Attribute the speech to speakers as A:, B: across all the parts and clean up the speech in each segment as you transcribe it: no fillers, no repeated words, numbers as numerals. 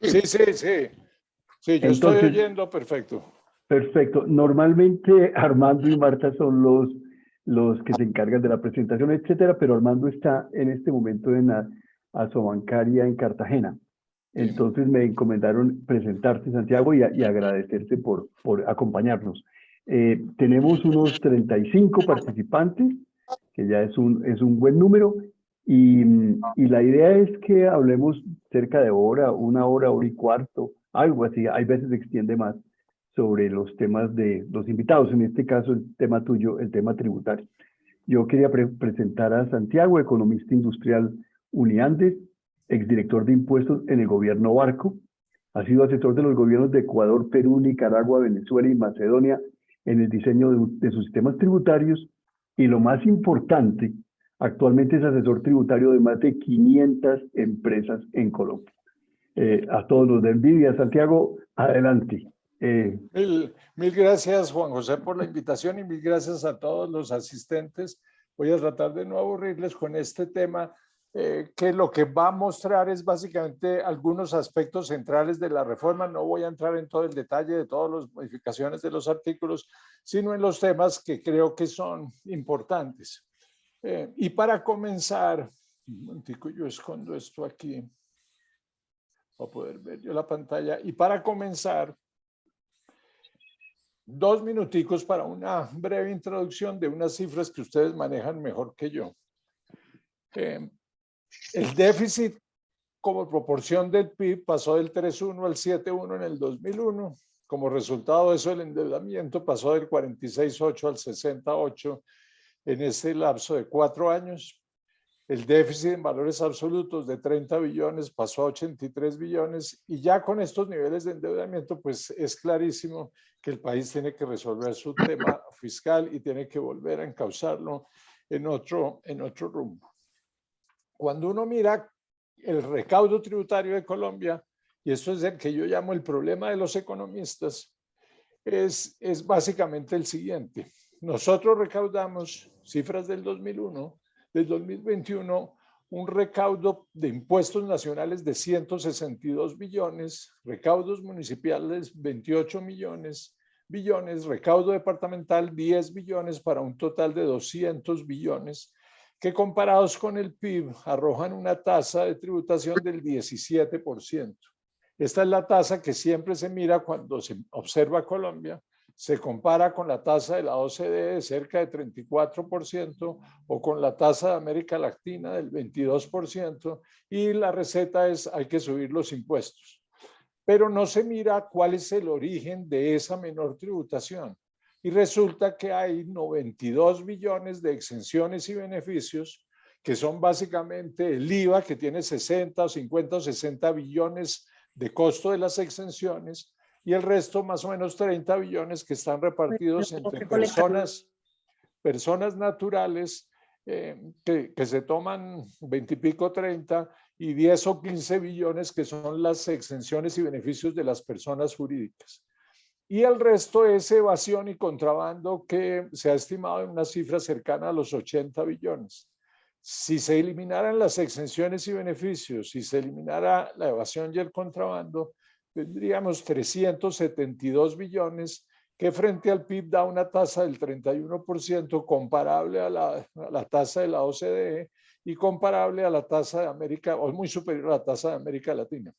A: Sí, sí, sí. Sí, yo estoy
B: Entonces,
A: oyendo perfecto.
B: perfecto. Normalmente Armando y Marta son los que se encargan de la presentación, etcétera, pero Armando está en este momento en la Asobancaria en Cartagena.
A: Sí.
B: Entonces me encomendaron presentarte, Santiago, y agradecerte por acompañarnos. Tenemos unos 35 participantes, que ya es un buen número, y la idea es que hablemos cerca de hora, hora y cuarto, algo así. Hay veces se extiende más sobre los temas de los invitados, en este caso el tema tuyo, el tema tributario. Yo quería presentar a Santiago, economista industrial Uniandes, exdirector de impuestos en el gobierno Barco. Ha sido asesor de los gobiernos de Ecuador, Perú, Nicaragua, Venezuela y Macedonia en el diseño de sus sistemas tributarios. Y lo más importante, actualmente es asesor tributario de más de 500 empresas en Colombia. A todos nos da envidia. Santiago, adelante.
A: Mil gracias, Juan José, por la invitación y mil gracias a todos los asistentes. Voy a tratar de no aburrirles con este tema, que lo que va a mostrar es básicamente algunos aspectos centrales de la reforma. No voy a entrar en todo el detalle de todas las modificaciones de los artículos, sino en los temas que creo que son importantes. Y para comenzar, un momentico, yo escondo esto aquí para poder ver yo la pantalla. Y para comenzar, 2 minuticos para una breve introducción de unas cifras que ustedes manejan mejor que yo. El déficit como proporción del PIB pasó del 3,1 al 7,1 en el 2001. Como resultado de eso, el endeudamiento pasó del 46,8 al 68 en ese lapso de 4 años. El déficit en valores absolutos de 30 billones pasó a 83 billones y ya con estos niveles de endeudamiento, pues es clarísimo que el país tiene que resolver su tema fiscal y tiene que volver a encauzarlo en otro rumbo. Cuando uno mira el recaudo tributario de Colombia, y esto es el que yo llamo el problema de los economistas, es básicamente el siguiente. Nosotros recaudamos, cifras del 2001, del 2021, un recaudo de impuestos nacionales de 162 billones, recaudos municipales 28 billones, recaudo departamental 10 billones para un total de 200 billones, que comparados con el PIB arrojan una tasa de tributación del 17%. Esta es la tasa que siempre se mira cuando se observa Colombia, se compara con la tasa de la OCDE de cerca de 34% o con la tasa de América Latina del 22%, y la receta es hay que subir los impuestos. Pero no se mira cuál es el origen de esa menor tributación. Y resulta que hay 92 billones de exenciones y beneficios que son básicamente el IVA, que tiene 60 o 50 o 60 billones de costo de las exenciones, y el resto más o menos 30 billones que están repartidos entre personas naturales que se toman 20 y pico, 30, y 10 o 15 billones que son las exenciones y beneficios de las personas jurídicas. Y el resto es evasión y contrabando, que se ha estimado en una cifra cercana a los 80 billones. Si se eliminaran las exenciones y beneficios, si se eliminara la evasión y el contrabando, tendríamos 372 billones, que frente al PIB da una tasa del 31%, comparable a la tasa de la OCDE y comparable a la tasa de América, o muy superior a la tasa de América Latina.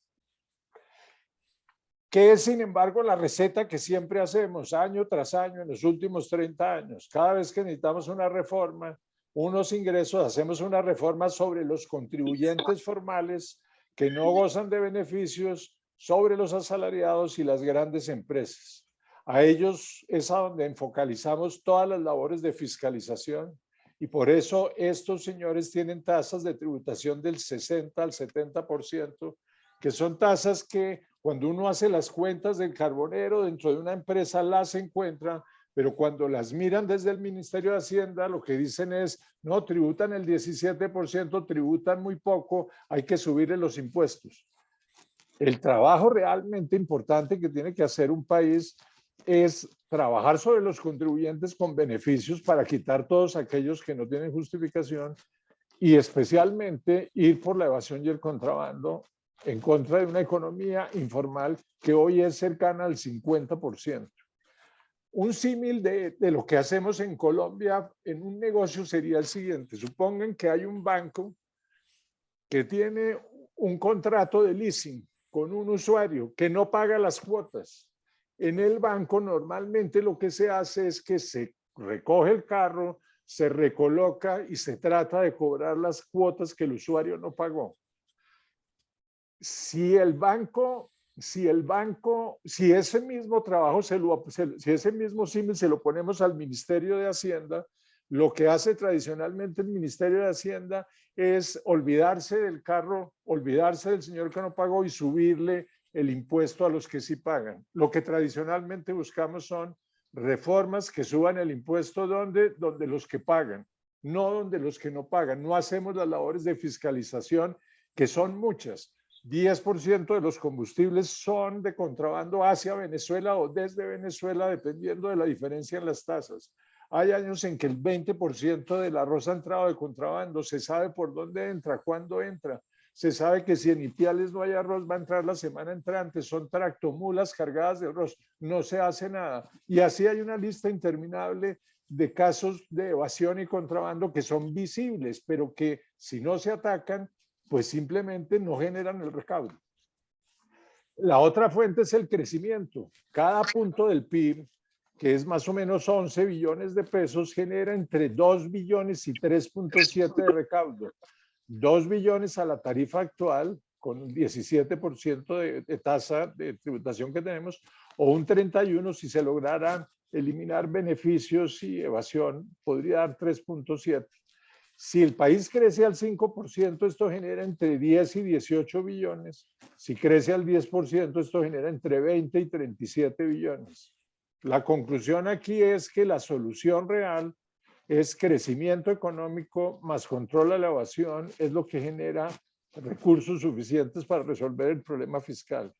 A: Que es, sin embargo, la receta que siempre hacemos año tras año en los últimos 30 años. Cada vez que necesitamos una reforma, unos ingresos, hacemos una reforma sobre los contribuyentes formales que no gozan de beneficios, sobre los asalariados y las grandes empresas. A ellos es a donde focalizamos todas las labores de fiscalización, y por eso estos señores tienen tasas de tributación del 60 al 70%, que son tasas que cuando uno hace las cuentas del carbonero dentro de una empresa las encuentra, pero cuando las miran desde el Ministerio de Hacienda, lo que dicen es, no, tributan el 17%, tributan muy poco, hay que subirle los impuestos. El trabajo realmente importante que tiene que hacer un país es trabajar sobre los contribuyentes con beneficios para quitar todos aquellos que no tienen justificación, y especialmente ir por la evasión y el contrabando, en contra de una economía informal que hoy es cercana al 50%. Un símil de lo que hacemos en Colombia en un negocio sería el siguiente. Supongan que hay un banco que tiene un contrato de leasing con un usuario que no paga las cuotas. En el banco normalmente lo que se hace es que se recoge el carro, se recoloca y se trata de cobrar las cuotas que el usuario no pagó. Si ese mismo trabajo, si ese mismo símil se lo ponemos al Ministerio de Hacienda, lo que hace tradicionalmente el Ministerio de Hacienda es olvidarse del carro, olvidarse del señor que no pagó y subirle el impuesto a los que sí pagan. Lo que tradicionalmente buscamos son reformas que suban el impuesto donde los que pagan, no donde los que no pagan. No hacemos las labores de fiscalización, que son muchas. 10% de los combustibles son de contrabando hacia Venezuela o desde Venezuela, dependiendo de la diferencia en las tasas. Hay años en que el 20% del arroz ha entrado de contrabando, se sabe por dónde entra, cuándo entra. Se sabe que si en Ipiales no hay arroz, va a entrar la semana entrante, son tractomulas cargadas de arroz, no se hace nada. Y así hay una lista interminable de casos de evasión y contrabando que son visibles, pero que si no se atacan, pues simplemente no generan el recaudo. La otra fuente es el crecimiento. Cada punto del PIB, que es más o menos 11 billones de pesos, genera entre 2 billones y 3.7 de recaudo. 2 billones a la tarifa actual, con un 17% de tasa de tributación que tenemos, o un 31% si se lograran eliminar beneficios y evasión, podría dar 3.7. Si el país crece al 5%, esto genera entre 10 y 18 billones. Si crece al 10%, esto genera entre 20 y 37 billones. La conclusión aquí es que la solución real es crecimiento económico más control a la evasión, es lo que genera recursos suficientes para resolver el problema fiscal.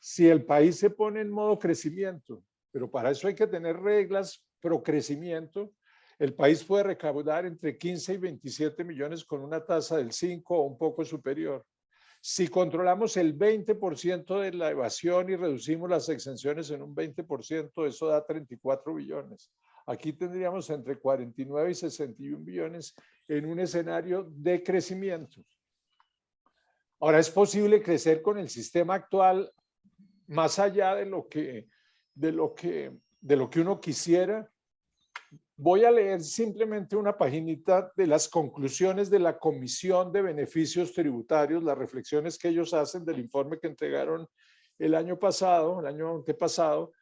A: Si el país se pone en modo crecimiento, pero para eso hay que tener reglas pro crecimiento, el país puede recaudar entre 15 y 27 millones con una tasa del 5 o un poco superior. Si controlamos el 20% de la evasión y reducimos las exenciones en un 20%, eso da 34 billones. Aquí tendríamos entre 49 y 61 billones en un escenario de crecimiento. Ahora, es posible crecer con el sistema actual más allá de lo que uno quisiera. Voy a leer simplemente una paginita de las conclusiones de la Comisión de Beneficios Tributarios, las reflexiones que ellos hacen del informe que entregaron el año antepasado,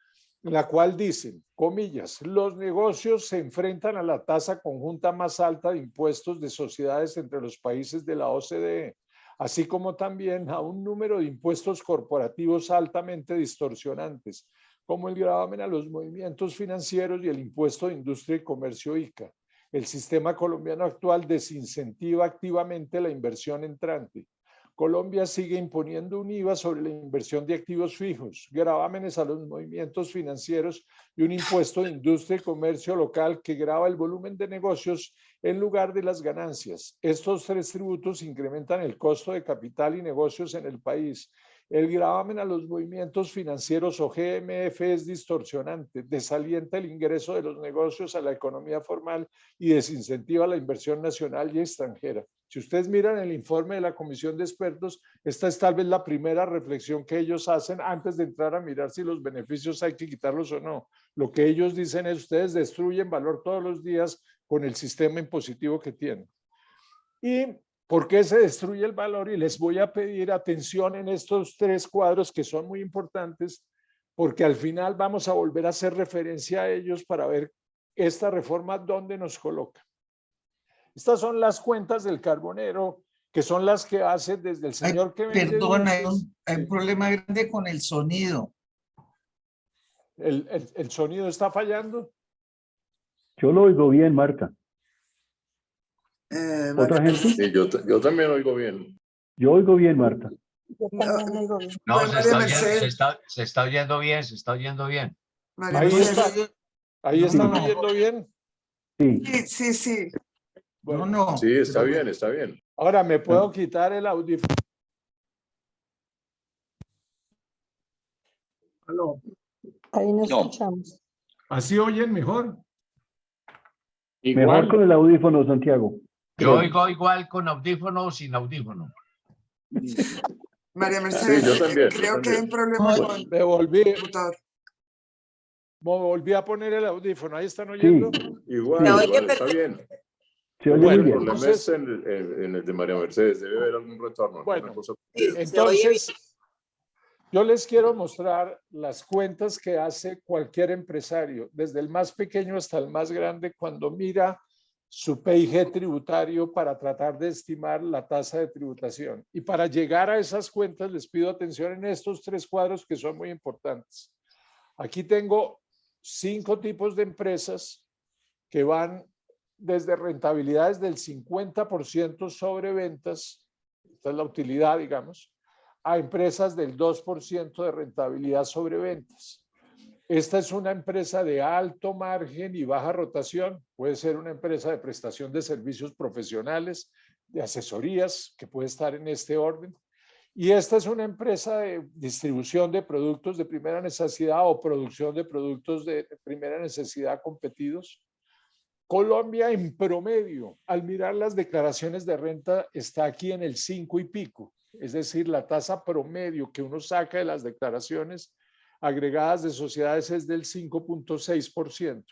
A: en la cual dicen, comillas, los negocios se enfrentan a la tasa conjunta más alta de impuestos de sociedades entre los países de la OCDE, así como también a un número de impuestos corporativos altamente distorsionantes, como el gravamen a los movimientos financieros y el impuesto de industria y comercio ICA. El sistema colombiano actual desincentiva activamente la inversión entrante. Colombia sigue imponiendo un IVA sobre la inversión de activos fijos, gravámenes a los movimientos financieros y un impuesto de industria y comercio local que grava el volumen de negocios en lugar de las ganancias. Estos tres tributos incrementan el costo de capital y negocios en el país. El gravamen a los movimientos financieros o GMF es distorsionante, desalienta el ingreso de los negocios a la economía formal y desincentiva la inversión nacional y extranjera. Si ustedes miran el informe de la Comisión de Expertos, esta es tal vez la primera reflexión que ellos hacen antes de entrar a mirar si los beneficios hay que quitarlos o no. Lo que ellos dicen es, ustedes destruyen valor todos los días con el sistema impositivo que tienen. ¿Y por qué se destruye el valor? Y les voy a pedir atención en estos tres cuadros que son muy importantes, porque al final vamos a volver a hacer referencia a ellos para ver esta reforma dónde nos coloca. Estas son las cuentas del carbonero, que son las que hace desde el señor que vende
C: Perdón,
A: dulces.
C: hay un problema grande con el sonido.
A: ¿El sonido está fallando?
B: Yo lo oigo bien, Marta. ¿Otra
D: María
B: gente?
D: Sí, yo también oigo bien.
B: Yo oigo bien, Marta.
E: No,
D: Pues
E: se
D: María
E: está,
D: Mercedes.
E: se está oyendo bien, se está oyendo bien.
D: María
A: Ahí
D: Mercedes.
A: está. Ahí
C: No,
A: están
C: no.
A: oyendo bien.
B: Sí.
D: Sí.
A: Bueno,
C: No.
D: Sí, está bien, está bien.
A: ahora me puedo quitar el audífono. Aló.
F: Ahí nos
D: No.
F: escuchamos.
A: ¿Así oyen mejor?
B: Mejor con el audífono, Santiago.
E: Yo oigo igual con audífono o sin audífono.
C: María Mercedes,
D: yo también,
C: creo
D: yo
C: que hay un problema
A: Bueno,
C: con el
A: me volví
C: computador.
A: a poner el audífono. ¿Ahí están oyendo?
B: Sí,
D: Igual,
B: Sí.
D: igual, está bien.
B: se oye
A: Bueno,
B: muy
D: El
B: bien.
D: problema es en el de María Mercedes. Debe haber algún retorno.
A: Bueno.
D: alguna cosa.
A: Entonces, yo les quiero mostrar las cuentas que hace cualquier empresario, desde el más pequeño hasta el más grande, cuando mira su PIG tributario para tratar de estimar la tasa de tributación. Y para llegar a esas cuentas les pido atención en estos 3 cuadros que son muy importantes. Aquí tengo 5 tipos de empresas que van desde rentabilidades del 50% sobre ventas, esta es la utilidad, digamos, a empresas del 2% de rentabilidad sobre ventas. Esta es una empresa de alto margen y baja rotación. Puede ser una empresa de prestación de servicios profesionales, de asesorías, que puede estar en este orden. Y esta es una empresa de distribución de productos de primera necesidad o producción de productos de primera necesidad competidos. Colombia en promedio, al mirar las declaraciones de renta, está aquí en el 5 y pico. Es decir, la tasa promedio que uno saca de las declaraciones agregadas de sociedades es del 5.6%.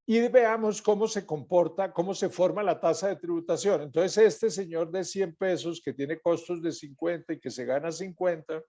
A: Y veamos cómo se comporta, cómo se forma la tasa de tributación. Entonces, este señor de 100 pesos que tiene costos de 50 y que se gana 50,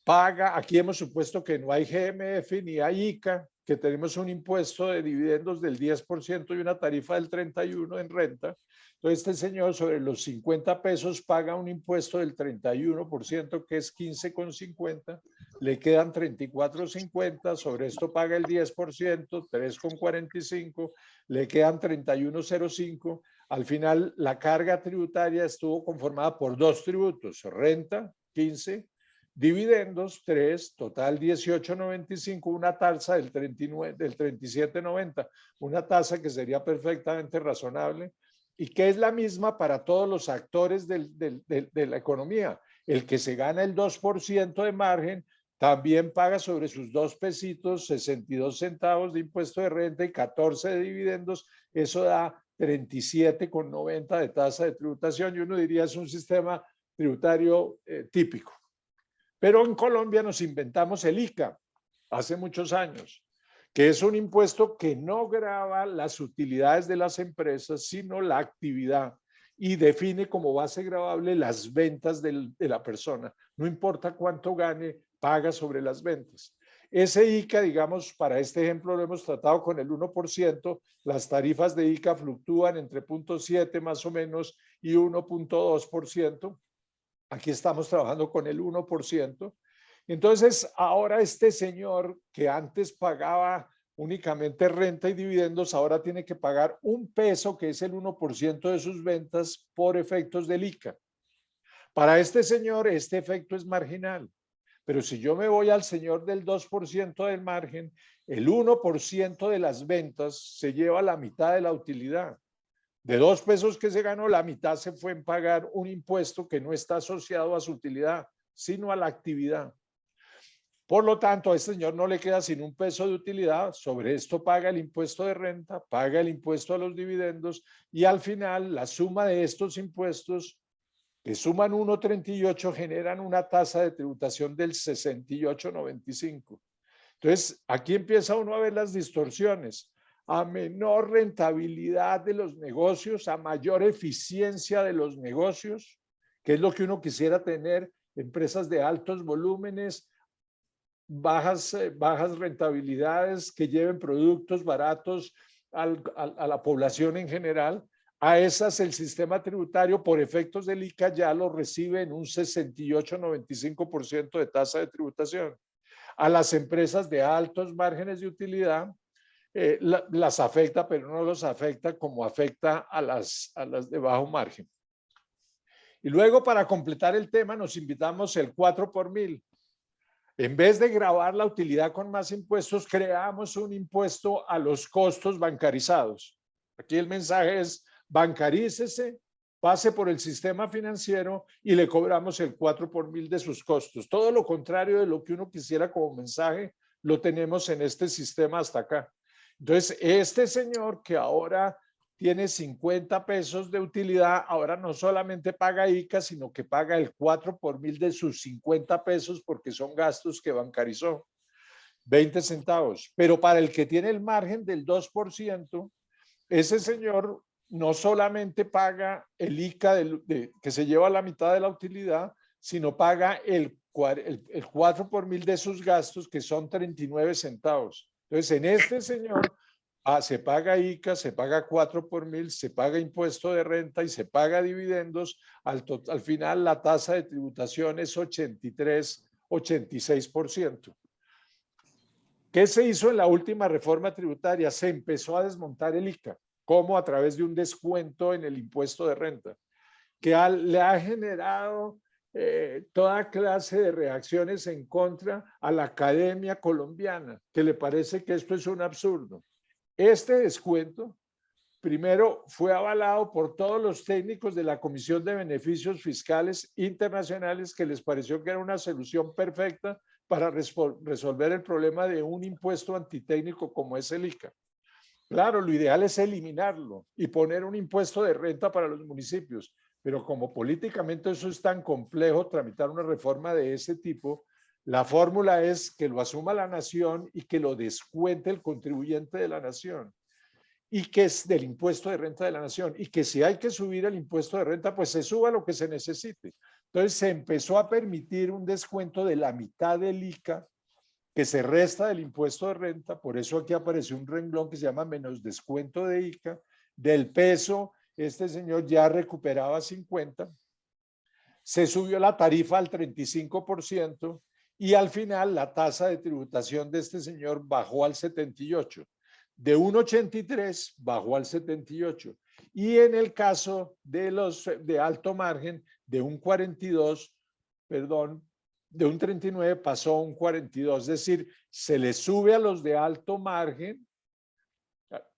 A: paga, aquí hemos supuesto que no hay GMF ni hay ICA, que tenemos un impuesto de dividendos del 10% y una tarifa del 31% en renta. Entonces, este señor sobre los 50 pesos paga un impuesto del 31%, que es 15,50, le quedan 34,50, sobre esto paga el 10%, 3,45, le quedan 31,05. Al final, la carga tributaria estuvo conformada por 2 tributos, renta, 15, dividendos, 3, total 18,95, una tasa del 37,90, una tasa que sería perfectamente razonable y que es la misma para todos los actores de la economía. El que se gana el 2% de margen también paga sobre sus 2 pesitos 62 centavos de impuesto de renta y 14 de dividendos. Eso da 37,90 de tasa de tributación y uno diría es un sistema tributario típico. Pero en Colombia nos inventamos el ICA hace muchos años, que es un impuesto que no grava las utilidades de las empresas, sino la actividad y define como base gravable las ventas de la persona. No importa cuánto gane, paga sobre las ventas. Ese ICA, digamos, para este ejemplo lo hemos tratado con el 1%, las tarifas de ICA fluctúan entre 0.7 más o menos y 1.2%. Aquí estamos trabajando con el 1%. Entonces, ahora este señor que antes pagaba únicamente renta y dividendos, ahora tiene que pagar 1 peso, que es el 1% de sus ventas, por efectos del ICA. Para este señor, este efecto es marginal. Pero si yo me voy al señor del 2% del margen, el 1% de las ventas se lleva la mitad de la utilidad. De 2 pesos que se ganó, la mitad se fue en pagar un impuesto que no está asociado a su utilidad, sino a la actividad. Por lo tanto, a este señor no le queda sin 1 peso de utilidad. Sobre esto paga el impuesto de renta, paga el impuesto a los dividendos y al final la suma de estos impuestos que suman 1,38 generan una tasa de tributación del 68,95. Entonces, aquí empieza uno a ver las distorsiones. A menor rentabilidad de los negocios, a mayor eficiencia de los negocios, que es lo que uno quisiera tener, empresas de altos volúmenes, bajas rentabilidades, que lleven productos baratos a la población en general. A esas el sistema tributario por efectos del ICA ya lo recibe en un 68,95% de tasa de tributación. A las empresas de altos márgenes de utilidad las afecta, pero no los afecta como afecta a las de bajo margen. Y luego, para completar el tema, nos invitamos el 4 por 1000. En vez de gravar la utilidad con más impuestos, creamos un impuesto a los costos bancarizados. Aquí el mensaje es: bancarícese pase por el sistema financiero y le cobramos el 4 por mil de sus costos. Todo lo contrario de lo que uno quisiera como mensaje, lo tenemos en este sistema hasta acá. Entonces, este señor que ahora tiene 50 pesos de utilidad, ahora no solamente paga ICA, sino que paga el 4 por mil de sus 50 pesos porque son gastos que bancarizó, 20 centavos. Pero para el que tiene el margen del 2%, ese señor no solamente paga el ICA que se lleva la mitad de la utilidad, sino paga el 4 por mil de sus gastos, que son 39 centavos. Entonces, en este señor se paga ICA, se paga 4 por mil, se paga impuesto de renta y se paga dividendos. Al final, la tasa de tributación es 86%. ¿Qué se hizo en la última reforma tributaria? Se empezó a desmontar el ICA. ¿Cómo? A través de un descuento en el impuesto de renta, que le ha generado toda clase de reacciones en contra a la academia colombiana, que le parece que esto es un absurdo. Este descuento, primero, fue avalado por todos los técnicos de la Comisión de Beneficios Fiscales Internacionales, que les pareció que era una solución perfecta para resolver el problema de un impuesto antitécnico como es el ICA. Claro, lo ideal es eliminarlo y poner un impuesto de renta para los municipios, pero como políticamente eso es tan complejo, tramitar una reforma de ese tipo, la fórmula es que lo asuma la nación y que lo descuente el contribuyente de la nación, y que es del impuesto de renta de la nación, y que si hay que subir el impuesto de renta, pues se suba lo que se necesite. Entonces se empezó a permitir un descuento de la mitad del ICA, que se resta del impuesto de renta. Por eso aquí apareció un renglón que se llama menos descuento de ICA. Del peso, este señor ya recuperaba 50, se subió la tarifa al 35% y al final la tasa de tributación de este señor bajó al 78. De un 83 bajó al 78. Y en el caso de los de alto margen, de un 42, perdón, de un 39 pasó a un 42, es decir, se le sube a los de alto margen,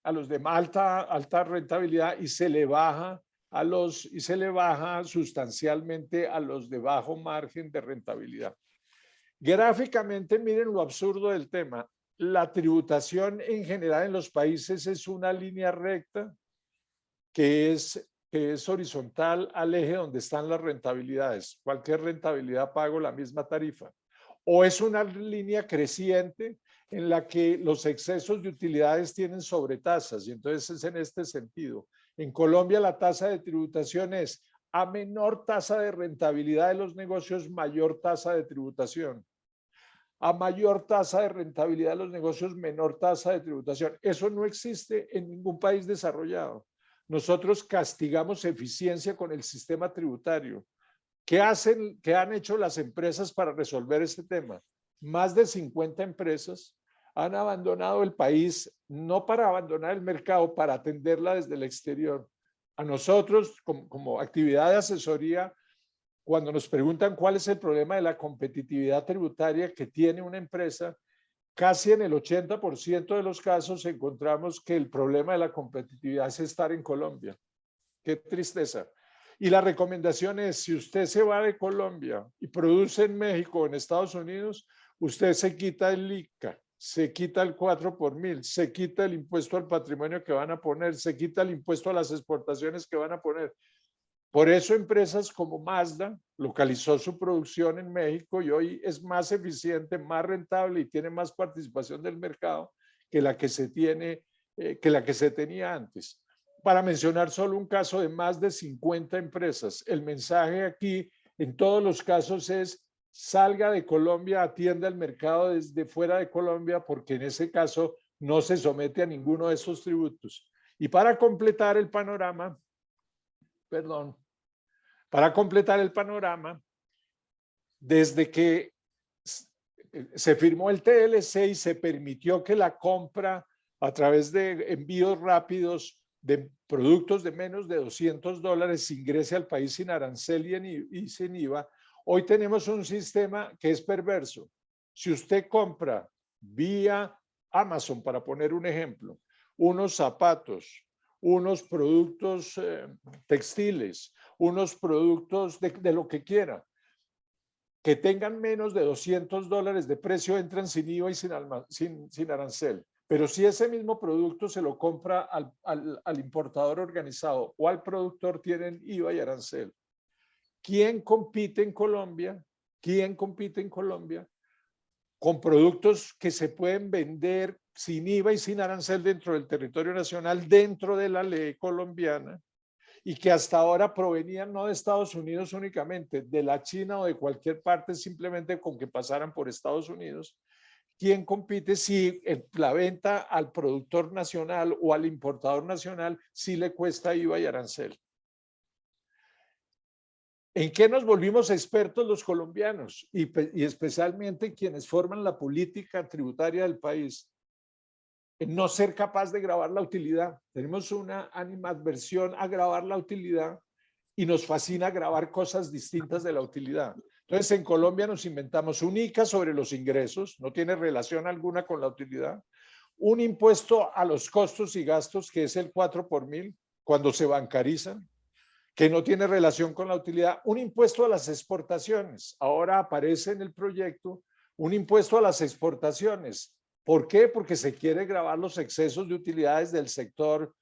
A: a los de alta rentabilidad, y se le baja sustancialmente a los de bajo margen de rentabilidad. Gráficamente, miren lo absurdo del tema. La tributación en general en los países es una línea recta que es horizontal al eje donde están las rentabilidades. Cualquier rentabilidad pago la misma tarifa. O es una línea creciente en la que los excesos de utilidades tienen sobretasas, y entonces es en este sentido. En Colombia la tasa de tributación es a menor tasa de rentabilidad de los negocios, mayor tasa de tributación. A mayor tasa de rentabilidad de los negocios, menor tasa de tributación. Eso no existe en ningún país desarrollado. Nosotros castigamos eficiencia con el sistema tributario. ¿Qué han hecho las empresas para resolver este tema? Más de 50 empresas han abandonado el país, no para abandonar el mercado, para atenderla desde el exterior. A nosotros, como actividad de asesoría, cuando nos preguntan cuál es el problema de la competitividad tributaria que tiene una empresa, casi en el 80% de los casos encontramos que el problema de la competitividad es estar en Colombia. Qué tristeza. Y la recomendación es, si usted se va de Colombia y produce en México o en Estados Unidos, usted se quita el ICA, se quita el 4 por mil, se quita el impuesto al patrimonio que van a poner, se quita el impuesto a las exportaciones que van a poner. Por eso empresas como Mazda localizó su producción en México y hoy es más eficiente, más rentable y tiene más participación del mercado que la que se tenía antes. Para mencionar solo un caso de más de 50 empresas, el mensaje aquí en todos los casos es: salga de Colombia, atienda el mercado desde fuera de Colombia, porque en ese caso no se somete a ninguno de esos tributos. Y para completar el panorama, desde que se firmó el TLC y se permitió que la compra a través de envíos rápidos de productos de menos de $200 ingrese al país sin arancel y sin IVA, hoy tenemos un sistema que es perverso. Si usted compra vía Amazon, para poner un ejemplo, unos zapatos, unos productos textiles, unos productos de lo que quiera, que tengan menos de $200 de precio, entran sin IVA y sin arancel. Pero si ese mismo producto se lo compra al importador organizado o al productor, tienen IVA y arancel. ¿Quién compite en Colombia? ¿Quién compite en Colombia con productos que se pueden vender sin IVA y sin arancel dentro del territorio nacional, dentro de la ley colombiana, y que hasta ahora provenían no de Estados Unidos únicamente, de la China o de cualquier parte, simplemente con que pasaran por Estados Unidos? ¿Quién compite si la venta al productor nacional o al importador nacional sí le cuesta IVA y arancel? ¿En qué nos volvimos expertos los colombianos y especialmente quienes forman la política tributaria del país? En no ser capaz de gravar la utilidad. Tenemos una animadversión a grabar la utilidad y nos fascina grabar cosas distintas de la utilidad. Entonces, en Colombia nos inventamos un ICA sobre los ingresos, no tiene relación alguna con la utilidad, un impuesto a los costos y gastos, que es el 4 por mil, cuando se bancarizan, que no tiene relación con la utilidad, un impuesto a las exportaciones. Ahora aparece en el proyecto un impuesto a las exportaciones. ¿Por qué? Porque se quiere gravar los excesos de utilidades del sector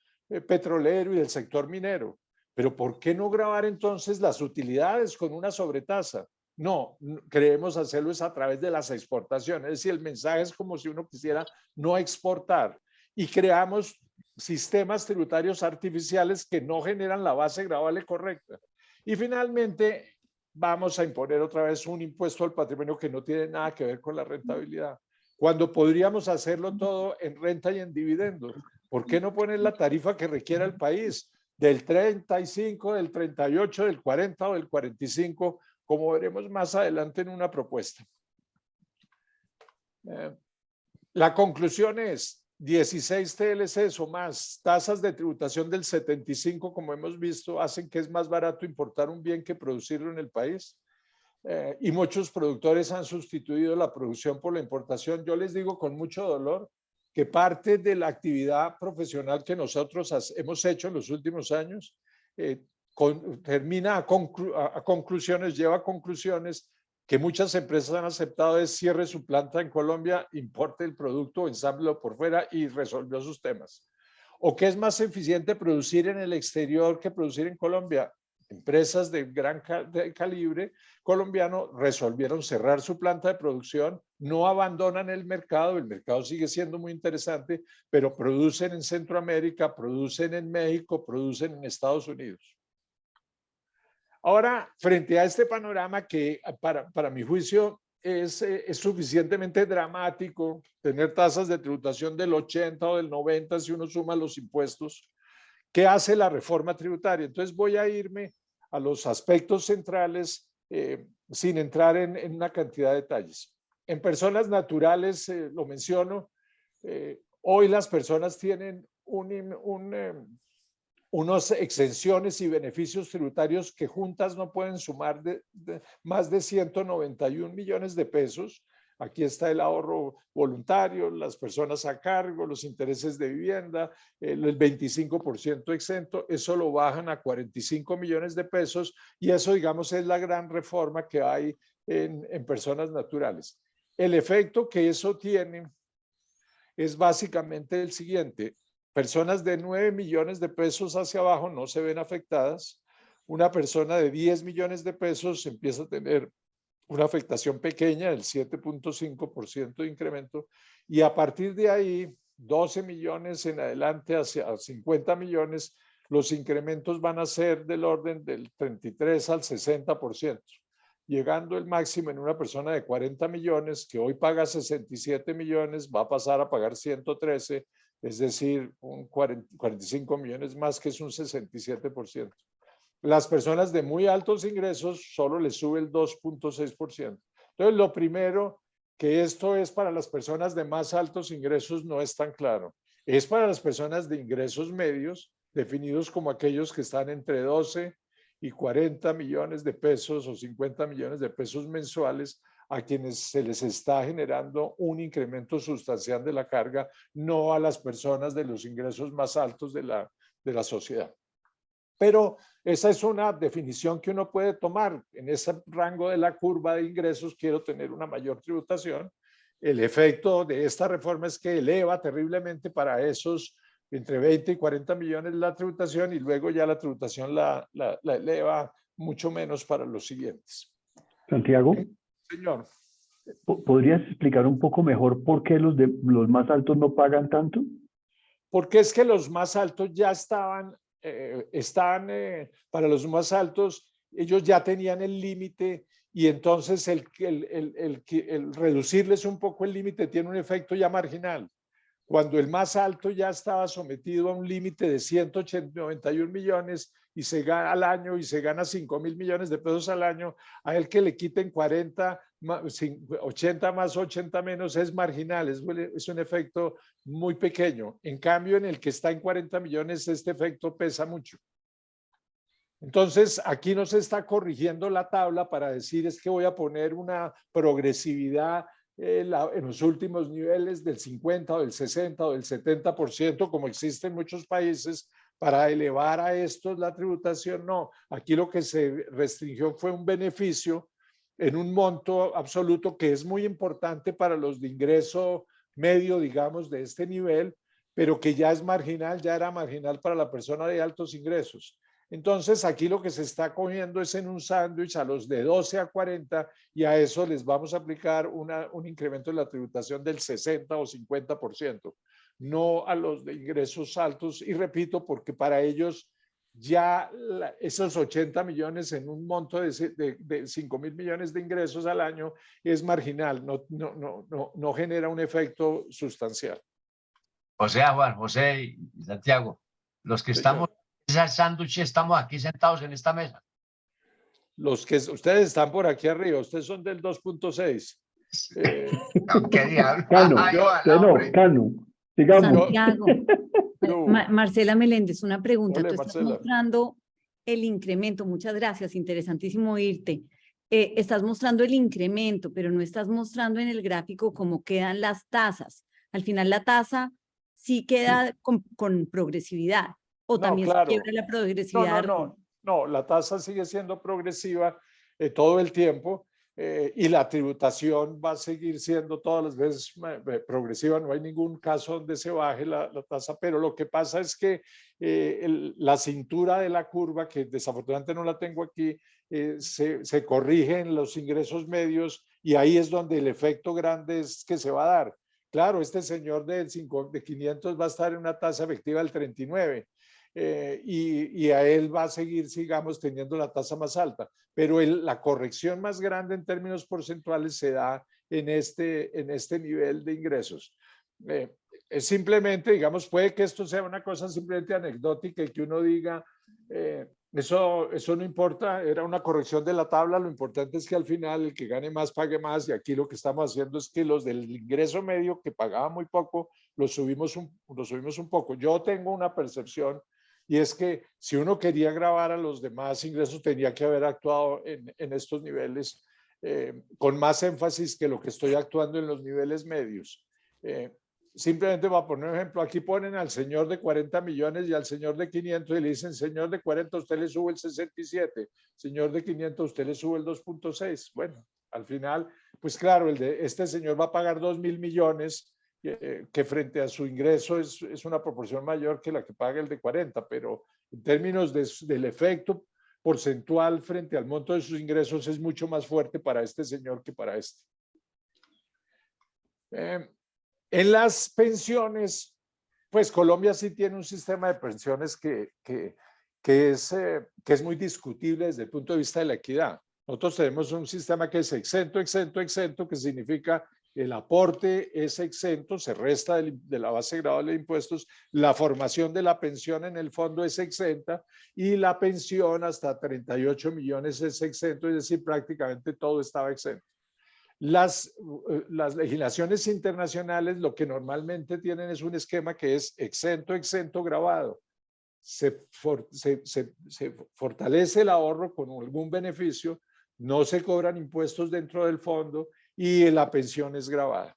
A: petrolero y del sector minero. Pero ¿por qué no grabar entonces las utilidades con una sobretasa? No, creemos hacerlo es a través de las exportaciones. Es decir, el mensaje es como si uno quisiera no exportar. Y creamos sistemas tributarios artificiales que no generan la base gravable correcta. Y finalmente vamos a imponer otra vez un impuesto al patrimonio que no tiene nada que ver con la rentabilidad, cuando podríamos hacerlo todo en renta y en dividendos. ¿Por qué no poner la tarifa que requiera el país? Del 35, del 38, del 40 o del 45, como veremos más adelante en una propuesta. La conclusión es 16 TLCs o más, tasas de tributación del 75, como hemos visto, hacen que es más barato importar un bien que producirlo en el país. Y muchos productores han sustituido la producción por la importación. Yo les digo con mucho dolor que parte de la actividad profesional que nosotros hemos hecho en los últimos años termina a conclusiones, lleva a conclusiones que muchas empresas han aceptado, es cierre su planta en Colombia, importe el producto, ensámblelo por fuera y resolvió sus temas. ¿O que es más eficiente producir en el exterior que producir en Colombia? Empresas de gran calibre colombiano resolvieron cerrar su planta de producción, no abandonan el mercado sigue siendo muy interesante, pero producen en Centroamérica, producen en México, producen en Estados Unidos. Ahora, frente a este panorama que para mi juicio es suficientemente dramático, tener tasas de tributación del 80 o del 90 si uno suma los impuestos, ¿qué hace la reforma tributaria? Entonces voy a irme a los aspectos centrales sin entrar en una cantidad de detalles. En personas naturales, lo menciono, hoy las personas tienen unas exenciones y beneficios tributarios que juntas no pueden sumar más de 191 millones de pesos. Aquí está el ahorro voluntario, las personas a cargo, los intereses de vivienda, el 25% exento, eso lo bajan a 45 millones de pesos y eso, digamos, es la gran reforma que hay en personas naturales. El efecto que eso tiene es básicamente el siguiente: personas de 9 millones de pesos hacia abajo no se ven afectadas, una persona de 10 millones de pesos empieza a tener una afectación pequeña del 7.5% de incremento y a partir de ahí 12 millones en adelante hacia 50 millones los incrementos van a ser del orden del 33 al 60%, llegando el máximo en una persona de 40 millones que hoy paga 67 millones, va a pasar a pagar 113, es decir, un 45 millones más, que es un 67%. Las personas de muy altos ingresos solo les sube el 2.6%. Entonces, lo primero, que esto es para las personas de más altos ingresos, no es tan claro. Es para las personas de ingresos medios, definidos como aquellos que están entre 12 y 40 millones de pesos o 50 millones de pesos mensuales, a quienes se les está generando un incremento sustancial de la carga, no a las personas de los ingresos más altos de de la sociedad. Pero esa es una definición que uno puede tomar. En ese rango de la curva de ingresos quiero tener una mayor tributación. El efecto de esta reforma es que eleva terriblemente para esos entre 20 y 40 millones la tributación y luego ya la tributación la eleva mucho menos para los siguientes.
B: Santiago,
A: Señor.
B: ¿podrías explicar un poco mejor por qué los más altos no pagan tanto?
A: Porque es que los más altos ya para los más altos, ellos ya tenían el límite y entonces el reducirles un poco el límite tiene un efecto ya marginal. Cuando el más alto ya estaba sometido a un límite de 191 millones y se gana al año y se gana 5.000 millones de pesos al año, a él que le quiten 40, 80 más 80 menos es marginal, es un efecto muy pequeño. En cambio, en el que está en 40 millones, este efecto pesa mucho. Entonces, aquí nos está corrigiendo la tabla para decir es que voy a poner una progresividad en los últimos niveles del 50 o del 60 o del 70%, como existe en muchos países, para elevar a estos la tributación. No, aquí lo que se restringió fue un beneficio en un monto absoluto que es muy importante para los de ingreso medio, digamos, de este nivel, pero que ya es marginal, ya era marginal para la persona de altos ingresos. Entonces, aquí lo que se está cogiendo es en un sándwich a los de 12 a 40 y a eso les vamos a aplicar un incremento de la tributación del 60 o 50%, no a los de ingresos altos. Y repito, porque para ellos ya esos 80 millones en un monto de 5.000 millones de ingresos al año es marginal, no genera un efecto sustancial.
E: O sea, Juan José y Santiago, los que estamos en ese sándwich estamos aquí sentados en esta mesa.
A: Los que ustedes están por aquí arriba, ustedes son del 2.6.
E: ¿Qué diablo?
B: Cano, sigamos.
F: Santiago, Marcela Meléndez, una pregunta.
A: Hola,
F: Tú estás
A: Marcela.
F: mostrando el incremento, muchas gracias, interesantísimo oírte. Estás mostrando el incremento, pero no estás mostrando en el gráfico cómo quedan las tasas. Al final la tasa sí queda con progresividad, o también
A: claro.
F: se quiebra la progresividad.
A: No, la tasa sigue siendo progresiva todo el tiempo y la tributación va a seguir siendo todas las veces progresiva. No hay ningún caso donde se baje la tasa, pero lo que pasa es que la cintura de la curva, que desafortunadamente no la tengo aquí, se corrige en los ingresos medios y ahí es donde el efecto grande es que se va a dar. Claro, este señor de 500 va a estar en una tasa efectiva del 39. Y a él va a seguir, sigamos, teniendo la tasa más alta. Pero la corrección más grande en términos porcentuales se da en este nivel de ingresos. Es simplemente, digamos, puede que esto sea una cosa simplemente anecdótica y que uno diga, eso no importa, era una corrección de la tabla, lo importante es que al final el que gane más pague más y aquí lo que estamos haciendo es que los del ingreso medio que pagaban muy poco, los subimos un poco. Yo tengo una percepción y es que si uno quería gravar a los demás ingresos tenía que haber actuado en estos niveles con más énfasis que lo que estoy actuando en los niveles medios. Simplemente para poner un ejemplo, aquí ponen al señor de 40 millones y al señor de 500 y le dicen, señor de 40 usted le sube el 67, señor de 500 usted le sube el 2.6. Bueno, al final, pues claro, este señor va a pagar 2.000 millones que frente a su ingreso es una proporción mayor que la que paga el de 40, pero en términos del efecto porcentual frente al monto de sus ingresos es mucho más fuerte para este señor que para este. En las pensiones, pues Colombia sí tiene un sistema de pensiones que es muy discutible desde el punto de vista de la equidad. Nosotros tenemos un sistema que es exento, que significa el aporte es exento, se resta de la base gradual de impuestos, la formación de la pensión en el fondo es exenta y la pensión hasta 38 millones es exento, es decir, prácticamente todo estaba exento. Las legislaciones internacionales lo que normalmente tienen es un esquema que es exento grabado. Se fortalece el ahorro con algún beneficio, no se cobran impuestos dentro del fondo y la pensión es grabada.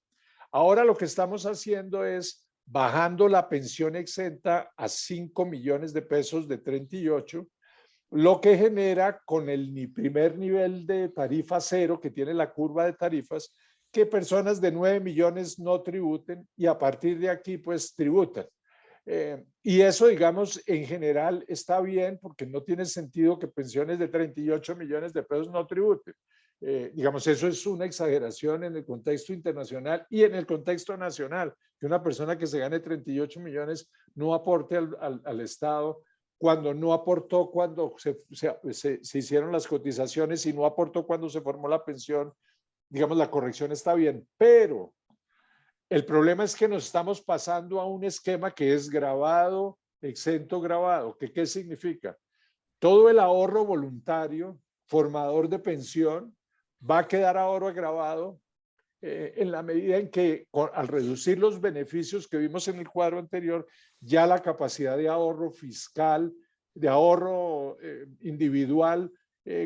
A: Ahora lo que estamos haciendo es bajando la pensión exenta a 5 millones de pesos de 38, lo que genera con el primer nivel de tarifa cero que tiene la curva de tarifas, que personas de 9 millones no tributen y a partir de aquí pues tributan. Y eso, digamos, en general está bien porque no tiene sentido que pensiones de 38 millones de pesos no tributen. Digamos, eso es una exageración en el contexto internacional y en el contexto nacional, que una persona que se gane 38 millones no aporte al Estado cuando no aportó cuando se hicieron las cotizaciones y no aportó cuando se formó la pensión. Digamos, la corrección está bien, pero el problema es que nos estamos pasando a un esquema que es grabado, exento, grabado. ¿Qué significa? Todo el ahorro voluntario, formador de pensión, va a quedar ahora grabado en la medida en que al reducir los beneficios que vimos en el cuadro anterior, ya la capacidad de ahorro fiscal, de ahorro individual,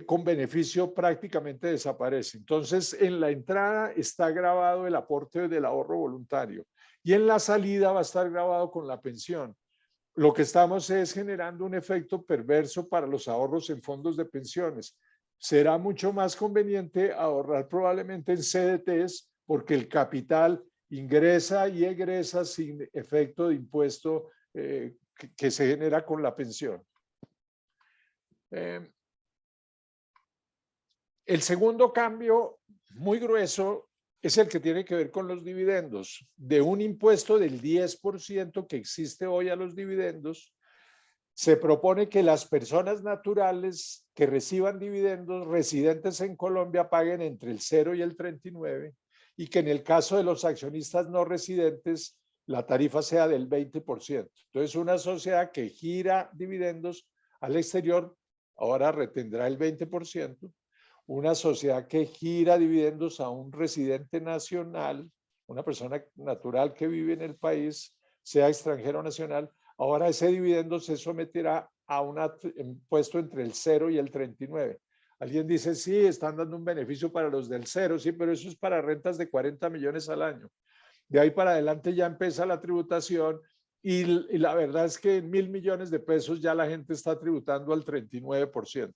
A: con beneficio prácticamente desaparece. Entonces, en la entrada está grabado el aporte del ahorro voluntario y en la salida va a estar grabado con la pensión. Lo que estamos es generando un efecto perverso para los ahorros en fondos de pensiones. Será mucho más conveniente ahorrar probablemente en CDTs porque el capital ingresa y egresa sin efecto de impuesto que se genera con la pensión. El segundo cambio muy grueso es el que tiene que ver con los dividendos. De un impuesto del 10% que existe hoy a los dividendos, se propone que las personas naturales que reciban dividendos residentes en Colombia paguen entre el 0 y el 39 y que en el caso de los accionistas no residentes la tarifa sea del 20%. Entonces, una sociedad que gira dividendos al exterior ahora retendrá el 20%. Una sociedad que gira dividendos a un residente nacional, una persona natural que vive en el país, sea extranjero o nacional, ahora ese dividendo se someterá a un impuesto entre el 0 y el 39. Alguien dice, sí, están dando un beneficio para los del 0, sí, pero eso es para rentas de 40 millones al año. De ahí para adelante ya empieza la tributación y la verdad es que en 1.000 millones de pesos ya la gente está tributando al 39%.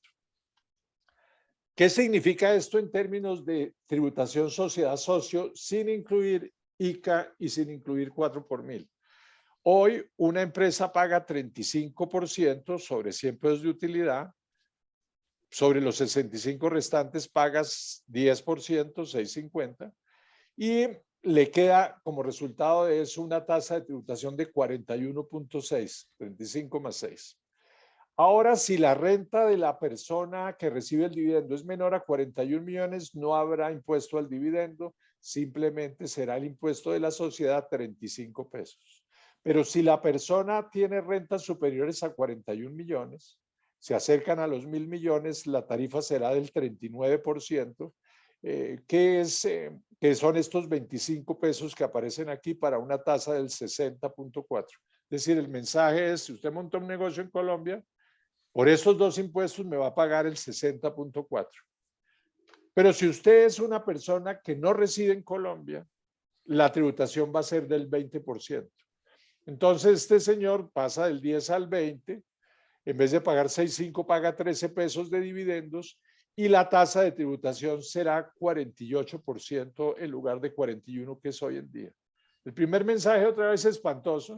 A: ¿Qué significa esto en términos de tributación sociedad-socio sin incluir ICA y sin incluir 4 por 1000? Hoy una empresa paga 35% sobre 100 pesos de utilidad, sobre los 65 restantes pagas 10%, 6.50, y le queda como resultado de eso una tasa de tributación de 41.6, 35 más 6. Ahora, si la renta de la persona que recibe el dividendo es menor a 41 millones, no habrá impuesto al dividendo, simplemente será el impuesto de la sociedad 35 pesos. Pero si la persona tiene rentas superiores a 41 millones, se acercan a los 1.000 millones, la tarifa será del 39%, que son estos 25 pesos que aparecen aquí para una tasa del 60.4. Es decir, el mensaje es, si usted monta un negocio en Colombia, por esos dos impuestos me va a pagar el 60.4. Pero si usted es una persona que no reside en Colombia, la tributación va a ser del 20%. Entonces este señor pasa del 10 al 20, en vez de pagar 6.5 paga 13 pesos de dividendos y la tasa de tributación será 48% en lugar de 41 que es hoy en día. El primer mensaje, otra vez espantoso,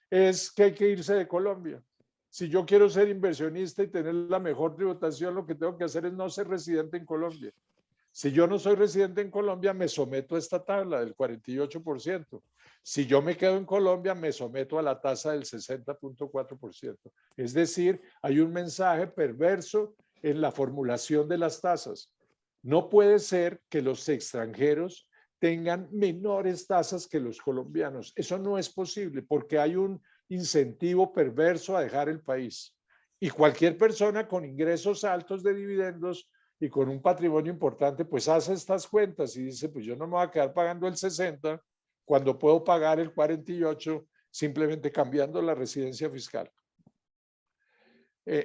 A: es que hay que irse de Colombia. Si yo quiero ser inversionista y tener la mejor tributación, lo que tengo que hacer es no ser residente en Colombia. Si yo no soy residente en Colombia, me someto a esta tabla del 48%. Si yo me quedo en Colombia, me someto a la tasa del 60.4%. Es decir, hay un mensaje perverso en la formulación de las tasas. No puede ser que los extranjeros tengan menores tasas que los colombianos. Eso no es posible porque hay un incentivo perverso a dejar el país. Y cualquier persona con ingresos altos de dividendos y con un patrimonio importante, pues hace estas cuentas y dice, pues yo no me voy a quedar pagando el 60 cuando puedo pagar el 48 simplemente cambiando la residencia fiscal.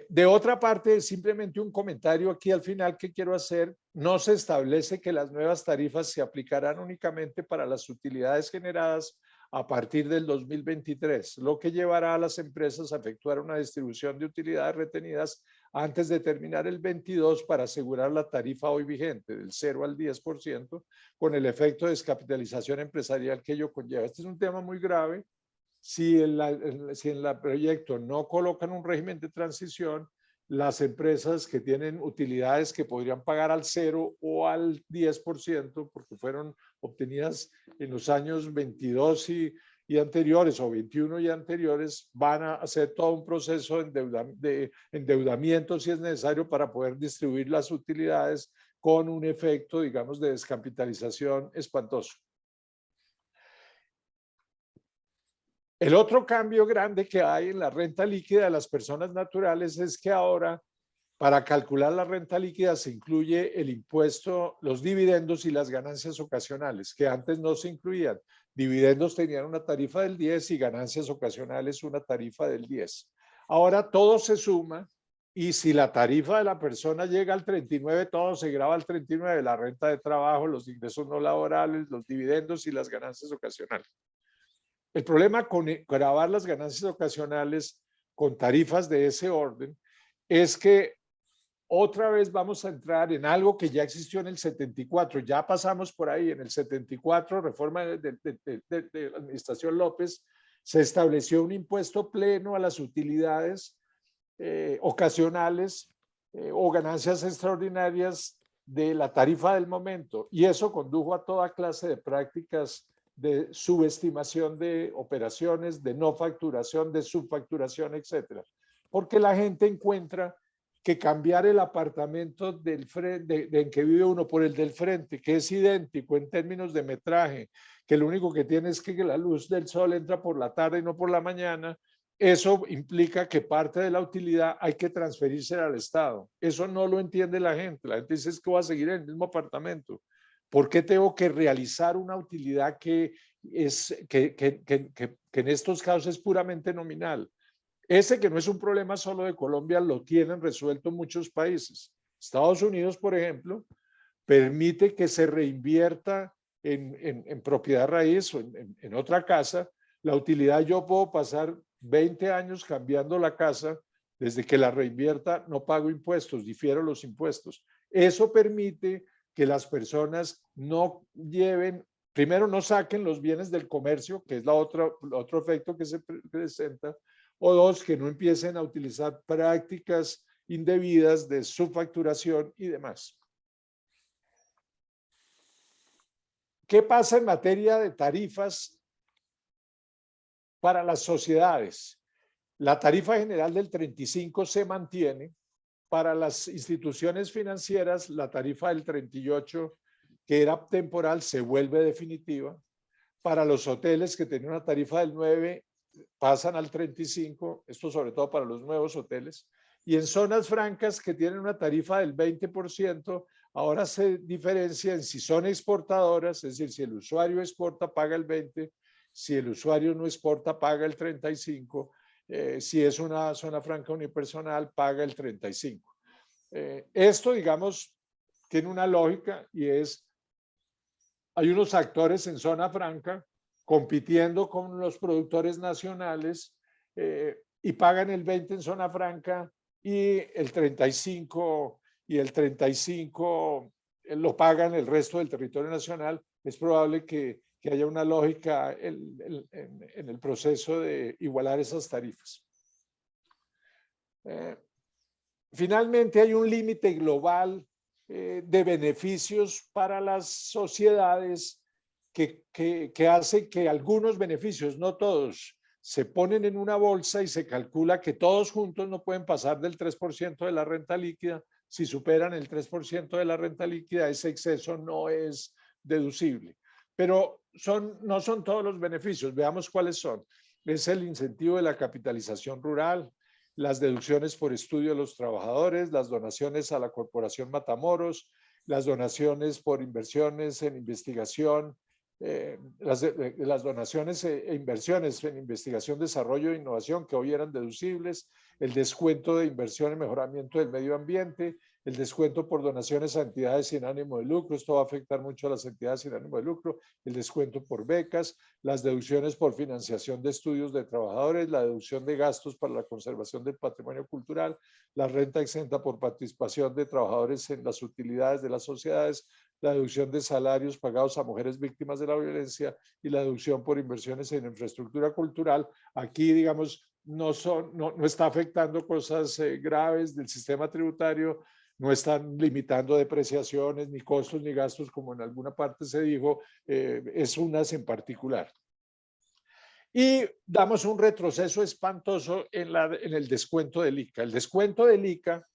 A: De otra parte, simplemente un comentario aquí al final que quiero hacer. No se establece que las nuevas tarifas se aplicarán únicamente para las utilidades generadas a partir del 2023, lo que llevará a las empresas a efectuar una distribución de utilidades retenidas antes de terminar el 22 para asegurar la tarifa hoy vigente del 0 al 10% con el efecto de descapitalización empresarial que ello conlleva. Este es un tema muy grave. Si en el proyecto no colocan un régimen de transición, las empresas que tienen utilidades que podrían pagar al 0 o al 10%, porque fueron obtenidas en los años 22 y anteriores, o 21 y anteriores, van a hacer todo un proceso de endeudamiento si es necesario para poder distribuir las utilidades con un efecto, digamos, de descapitalización espantoso. El otro cambio grande que hay en la renta líquida de las personas naturales es que ahora, para calcular la renta líquida, se incluye el impuesto, los dividendos y las ganancias ocasionales, que antes no se incluían. Dividendos tenían una tarifa del 10 y ganancias ocasionales una tarifa del 10. Ahora todo se suma y si la tarifa de la persona llega al 39, todo se graba al 39, la renta de trabajo, los ingresos no laborales, los dividendos y las ganancias ocasionales. El problema con grabar las ganancias ocasionales con tarifas de ese orden es que otra vez vamos a entrar en algo que ya existió en el 74, ya pasamos por ahí, en el 74, reforma de la administración López, se estableció un impuesto pleno a las utilidades ocasionales o ganancias extraordinarias de la tarifa del momento, y eso condujo a toda clase de prácticas de subestimación de operaciones, de no facturación, de subfacturación, etcétera. Porque la gente encuentra que cambiar el apartamento del frente, en que vive uno por el del frente, que es idéntico en términos de metraje, que lo único que tiene es que la luz del sol entra por la tarde y no por la mañana, eso implica que parte de la utilidad hay que transferirse al Estado. Eso no lo entiende la gente. La gente dice es que voy a seguir en el mismo apartamento. ¿Por qué tengo que realizar una utilidad que en estos casos es puramente nominal? Ese que no es un problema solo de Colombia, lo tienen resuelto muchos países. Estados Unidos, por ejemplo, permite que se reinvierta en propiedad raíz o en otra casa. La utilidad, yo puedo pasar 20 años cambiando la casa, desde que la reinvierta no pago impuestos, difiero los impuestos. Eso permite que las personas no lleven, primero no saquen los bienes del comercio, que es otro efecto que se presenta, o dos, que no empiecen a utilizar prácticas indebidas de subfacturación y demás. ¿Qué pasa en materia de tarifas para las sociedades? La tarifa general del 35 se mantiene. Para las instituciones financieras, la tarifa del 38, que era temporal, se vuelve definitiva. Para los hoteles que tenían una tarifa del 9, pasan al 35, esto sobre todo para los nuevos hoteles. Y en zonas francas que tienen una tarifa del 20%, ahora se diferencia en si son exportadoras, es decir, si el usuario exporta, paga el 20%, si el usuario no exporta, paga el 35%. Si es una zona franca unipersonal, paga el 35%. Esto, digamos, tiene una lógica y es, hay unos actores en zona franca compitiendo con los productores nacionales y pagan el 20% en zona franca y el 35% lo pagan el resto del territorio nacional. Es probable que haya una lógica en el proceso de igualar esas tarifas. Finalmente, hay un límite global de beneficios para las sociedades que hace que algunos beneficios, no todos, se ponen en una bolsa y se calcula que todos juntos no pueden pasar del 3% de la renta líquida. Si superan el 3% de la renta líquida, ese exceso no es deducible. Pero no son todos los beneficios. Veamos cuáles son. Es el incentivo de la capitalización rural, las deducciones por estudio de los trabajadores, las donaciones a la Corporación Matamoros, las donaciones por inversiones en investigación, las donaciones e inversiones en investigación, desarrollo e innovación que hoy eran deducibles, el descuento de inversión en mejoramiento del medio ambiente, el descuento por donaciones a entidades sin ánimo de lucro, esto va a afectar mucho a las entidades sin ánimo de lucro, el descuento por becas, las deducciones por financiación de estudios de trabajadores, la deducción de gastos para la conservación del patrimonio cultural, la renta exenta por participación de trabajadores en las utilidades de las sociedades, la deducción de salarios pagados a mujeres víctimas de la violencia y la deducción por inversiones en infraestructura cultural. Aquí, digamos, no está afectando cosas graves del sistema tributario, no están limitando depreciaciones, ni costos, ni gastos, como en alguna parte se dijo, es unas en particular. Y damos un retroceso espantoso en el descuento del ICA. El descuento del ICA,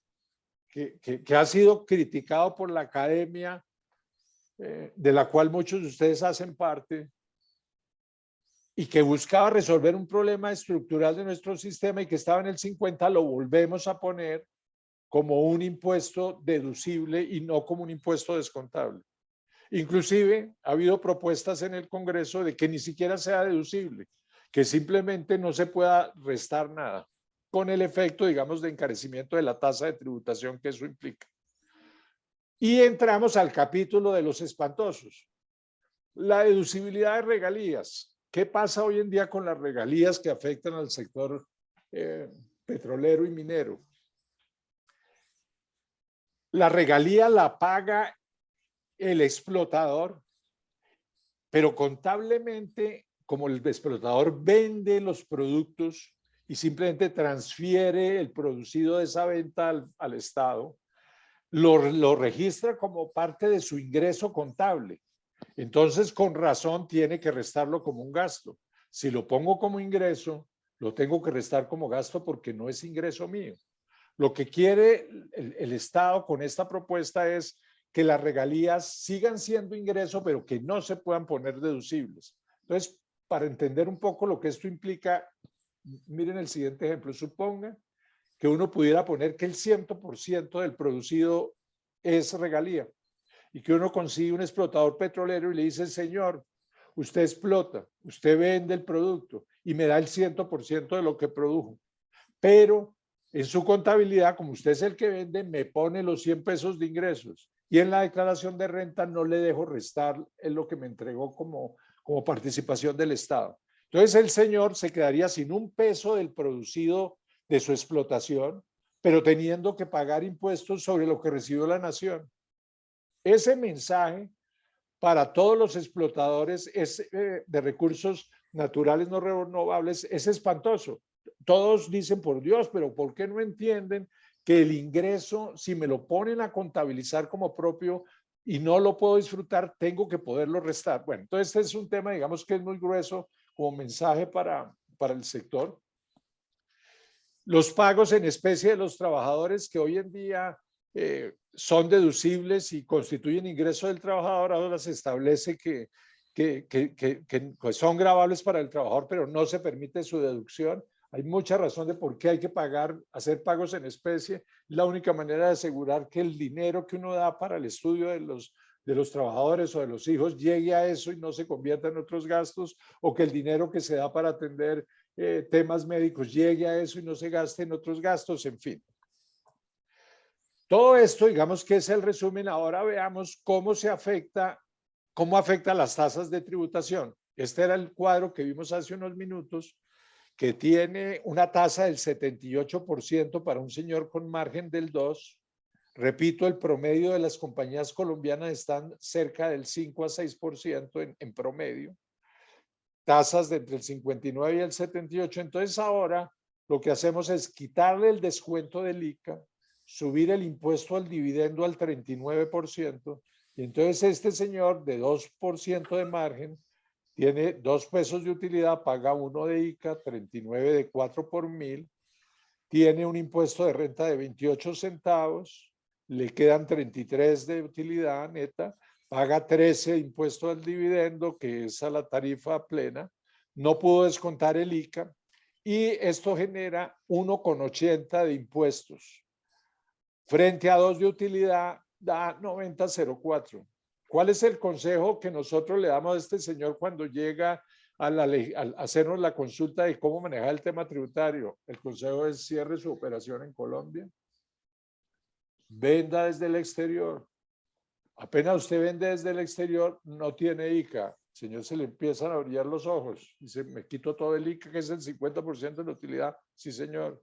A: que ha sido criticado por la academia, de la cual muchos de ustedes hacen parte, y que buscaba resolver un problema estructural de nuestro sistema y que estaba en el 50, lo volvemos a poner como un impuesto deducible y no como un impuesto descontable. Inclusive ha habido propuestas en el Congreso de que ni siquiera sea deducible, que simplemente no se pueda restar nada, con el efecto, digamos, de encarecimiento de la tasa de tributación que eso implica. Y entramos al capítulo de los espantosos. La deducibilidad de regalías. ¿Qué pasa hoy en día con las regalías que afectan al sector petrolero y minero? La regalía la paga el explotador, pero contablemente, como el explotador vende los productos y simplemente transfiere el producido de esa venta al Estado, lo registra como parte de su ingreso contable. Entonces, con razón, tiene que restarlo como un gasto. Si lo pongo como ingreso, lo tengo que restar como gasto porque no es ingreso mío. Lo que quiere el Estado con esta propuesta es que las regalías sigan siendo ingreso, pero que no se puedan poner deducibles. Entonces, para entender un poco lo que esto implica, miren el siguiente ejemplo. Suponga que uno pudiera poner que el 100% del producido es regalía y que uno consigue un explotador petrolero y le dice, señor, usted explota, usted vende el producto y me da el 100% de lo que produjo, pero en su contabilidad, como usted es el que vende, me pone los 100 pesos de ingresos y en la declaración de renta no le dejo restar en lo que me entregó como participación del Estado. Entonces el señor se quedaría sin un peso del producido de su explotación, pero teniendo que pagar impuestos sobre lo que recibió la nación. Ese mensaje para todos los explotadores de recursos naturales no renovables es espantoso. Todos dicen, por Dios, pero ¿por qué no entienden que el ingreso, si me lo ponen a contabilizar como propio y no lo puedo disfrutar, tengo que poderlo restar? Bueno, entonces este es un tema, digamos, que es muy grueso como mensaje para el sector. Los pagos en especie de los trabajadores que hoy en día son deducibles y constituyen ingreso del trabajador, ahora se establece que pues son gravables para el trabajador, pero no se permite su deducción. Hay mucha razón de por qué hay que pagar, hacer pagos en especie. La única manera de asegurar que el dinero que uno da para el estudio de los trabajadores o de los hijos llegue a eso y no se convierta en otros gastos, o que el dinero que se da para atender temas médicos llegue a eso y no se gaste en otros gastos, en fin. Todo esto, digamos que es el resumen. Ahora veamos cómo afecta las tasas de tributación. Este era el cuadro que vimos hace unos minutos, que tiene una tasa del 78% para un señor con margen del 2%. Repito, el promedio de las compañías colombianas están cerca del 5 a 6% en promedio. Tasas de entre el 59 y el 78. Entonces ahora lo que hacemos es quitarle el descuento del ICA, subir el impuesto al dividendo al 39%, y entonces este señor de 2% de margen tiene 2 pesos de utilidad, paga 1 de ICA, 39 de 4 por 1000, tiene un impuesto de renta de 28 centavos, le quedan 33 de utilidad neta, paga 13 de impuesto al dividendo, que es a la tarifa plena, no pudo descontar el ICA, y esto genera 1,80 de impuestos. Frente a 2 de utilidad, da 90,04. ¿Cuál es el consejo que nosotros le damos a este señor cuando llega a hacernos la consulta de cómo manejar el tema tributario? El consejo es: cierre su operación en Colombia, venda desde el exterior. Apenas usted vende desde el exterior, no tiene ICA. Señor, se le empiezan a brillar los ojos. Dice, me quito todo el ICA, que es el 50% de la utilidad. Sí, señor.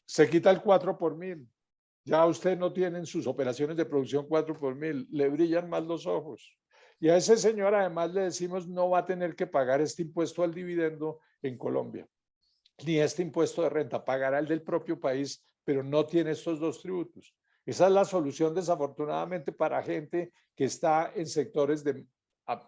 A: Se quita el 4 por mil. Ya usted no tiene en sus operaciones de producción 4 por mil. Le brillan más los ojos. Y a ese señor además le decimos no va a tener que pagar este impuesto al dividendo en Colombia, ni este impuesto de renta, pagará el del propio país, pero no tiene estos dos tributos. Esa es la solución desafortunadamente para gente que está en sectores de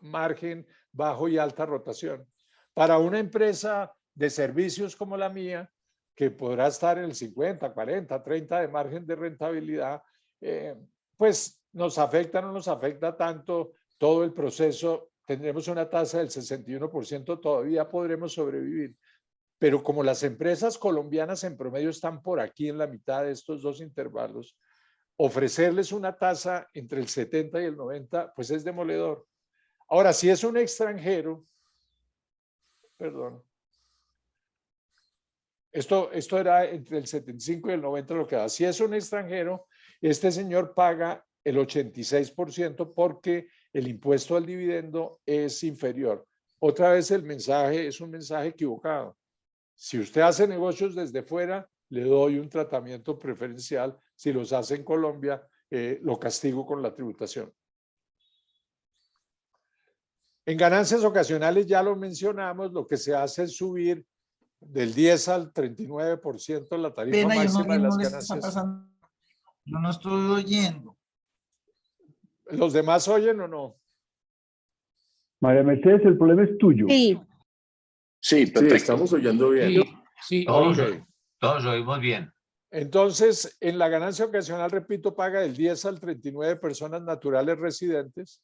A: margen bajo y alta rotación. Para una empresa de servicios como la mía, que podrá estar en el 50, 40, 30 de margen de rentabilidad, pues nos afecta, no nos afecta tanto todo el proceso. Tendremos una tasa del 61%, todavía podremos sobrevivir. Pero como las empresas colombianas en promedio están por aquí en la mitad de estos dos intervalos, ofrecerles una tasa entre el 70 y el 90, pues es demoledor. Ahora, si es un extranjero, perdón, esto era entre el 75 y el 90 lo que da. Si es un extranjero, este señor paga el 86% porque el impuesto al dividendo es inferior. Otra vez el mensaje es un mensaje equivocado. Si usted hace negocios desde fuera, le doy un tratamiento preferencial. Si los hace en Colombia, lo castigo con la tributación. En ganancias ocasionales, ya lo mencionamos, lo que se hace es subir del 10 al 39% la tarifa máxima de las ganancias.
C: Yo no estoy oyendo.
A: ¿Los demás oyen o no?
B: María Mercedes, el problema es tuyo.
F: Sí,
D: Sí, estamos oyendo bien.
G: Sí,
E: Todos oímos bien.
A: Entonces, en la ganancia ocasional, repito, paga del 10 al 39 personas naturales residentes.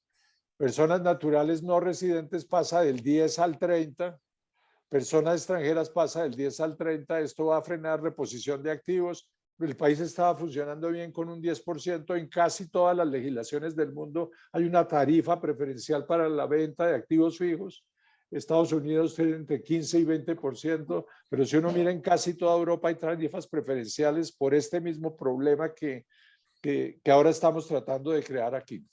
A: Personas naturales no residentes pasa del 10 al 30. Personas extranjeras pasa del 10 al 30. Esto va a frenar reposición de activos. El país estaba funcionando bien con un 10%. En casi todas las legislaciones del mundo hay una tarifa preferencial para la venta de activos fijos. Estados Unidos tiene entre 15 y 20%, pero si uno mira en casi toda Europa hay tarifas preferenciales por este mismo problema que ahora estamos tratando de crear aquí.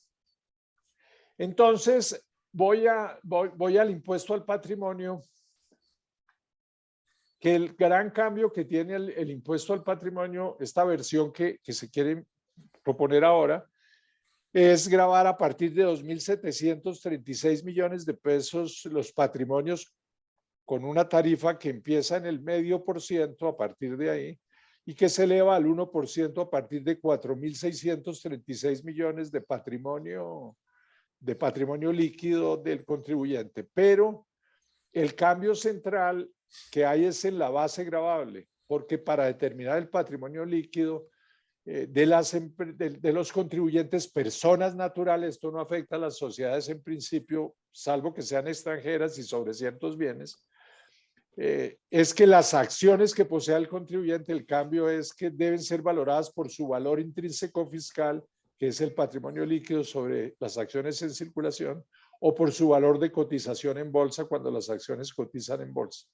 A: Entonces, voy al impuesto al patrimonio, que el gran cambio que tiene el impuesto al patrimonio, esta versión que se quiere proponer ahora, es gravar a partir de 2.736 millones de pesos los patrimonios con una tarifa que empieza en el 0,5% a partir de ahí y que se eleva al 1% a partir de 4.636 millones de patrimonio líquido del contribuyente. Pero el cambio central que hay es en la base gravable, porque para determinar el patrimonio líquido de los contribuyentes, personas naturales, esto no afecta a las sociedades en principio, salvo que sean extranjeras y sobre ciertos bienes, es que las acciones que posea el contribuyente, el cambio es que deben ser valoradas por su valor intrínseco fiscal, que es el patrimonio líquido sobre las acciones en circulación, o por su valor de cotización en bolsa cuando las acciones cotizan en bolsa.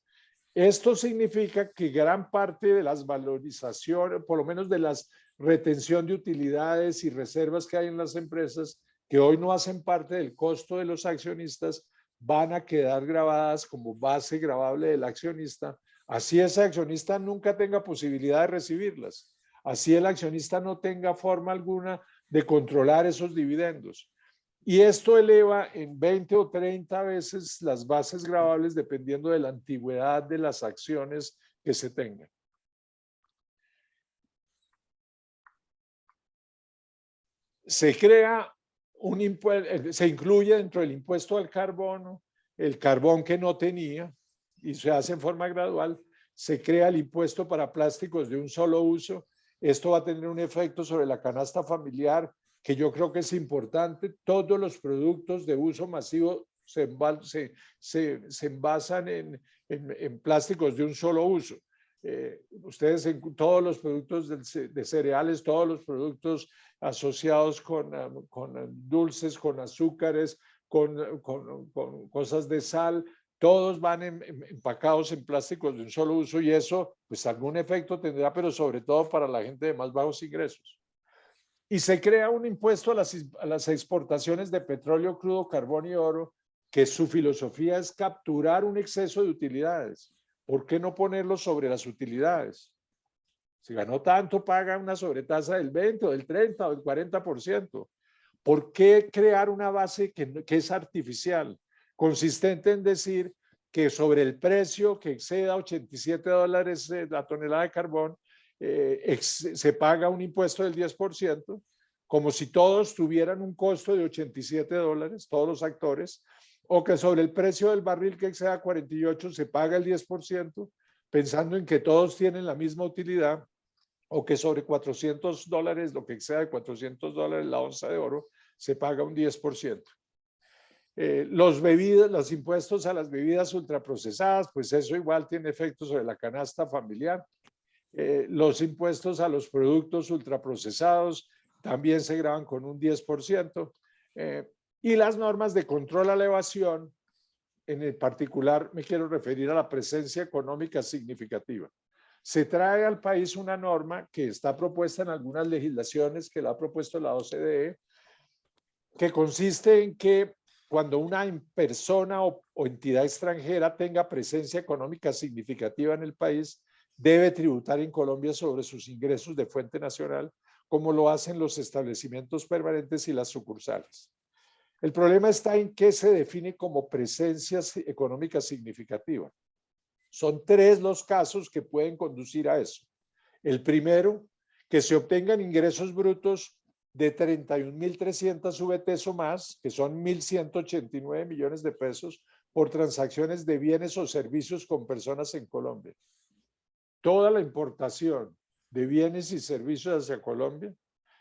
A: Esto significa que gran parte de las valorizaciones, por lo menos de las retención de utilidades y reservas que hay en las empresas, que hoy no hacen parte del costo de los accionistas, van a quedar grabadas como base gravable del accionista. Así ese accionista nunca tenga posibilidad de recibirlas. Así el accionista no tenga forma alguna de controlar esos dividendos. Y esto eleva en 20 o 30 veces las bases gravables dependiendo de la antigüedad de las acciones que se tengan. Se crea un impuesto, se incluye dentro del impuesto al carbono el carbón que no tenía y se hace en forma gradual. Se crea el impuesto para plásticos de un solo uso. Esto va a tener un efecto sobre la canasta familiar que yo creo que es importante. Todos los productos de uso masivo se envasan en plásticos de un solo uso. Ustedes en todos los productos de cereales, todos los productos asociados con dulces, con azúcares, con cosas de sal, todos van empacados en plásticos de un solo uso y eso pues algún efecto tendrá, pero sobre todo para la gente de más bajos ingresos. Y se crea un impuesto a las exportaciones de petróleo, crudo, carbón y oro, que su filosofía es capturar un exceso de utilidades. ¿Por qué no ponerlo sobre las utilidades? Si ganó tanto, paga una sobretasa del 20 o del 30 o del 40%. ¿Por qué crear una base que es artificial? Consistente en decir que sobre el precio que exceda $87 la tonelada de carbón, se paga un impuesto del 10%, como si todos tuvieran un costo de $87, todos los actores, o que sobre el precio del barril que exceda 48 se paga el 10%, pensando en que todos tienen la misma utilidad, o que sobre $400, lo que exceda de $400 la onza de oro, se paga un 10%. Los impuestos a las bebidas ultraprocesadas, pues eso igual tiene efectos sobre la canasta familiar. Los impuestos a los productos ultraprocesados también se graban con un 10%. Y las normas de control a la evasión, en el particular me quiero referir a la presencia económica significativa. Se trae al país una norma que está propuesta en algunas legislaciones que la ha propuesto la OCDE, que consiste en que cuando una persona o entidad extranjera tenga presencia económica significativa en el país, debe tributar en Colombia sobre sus ingresos de fuente nacional, como lo hacen los establecimientos permanentes y las sucursales. El problema está en que se define como presencia económica significativa. Son 3 los casos que pueden conducir a eso. El primero, que se obtengan ingresos brutos de 31.300 VTs o más, que son 1.189 millones de pesos, por transacciones de bienes o servicios con personas en Colombia. Toda la importación de bienes y servicios hacia Colombia,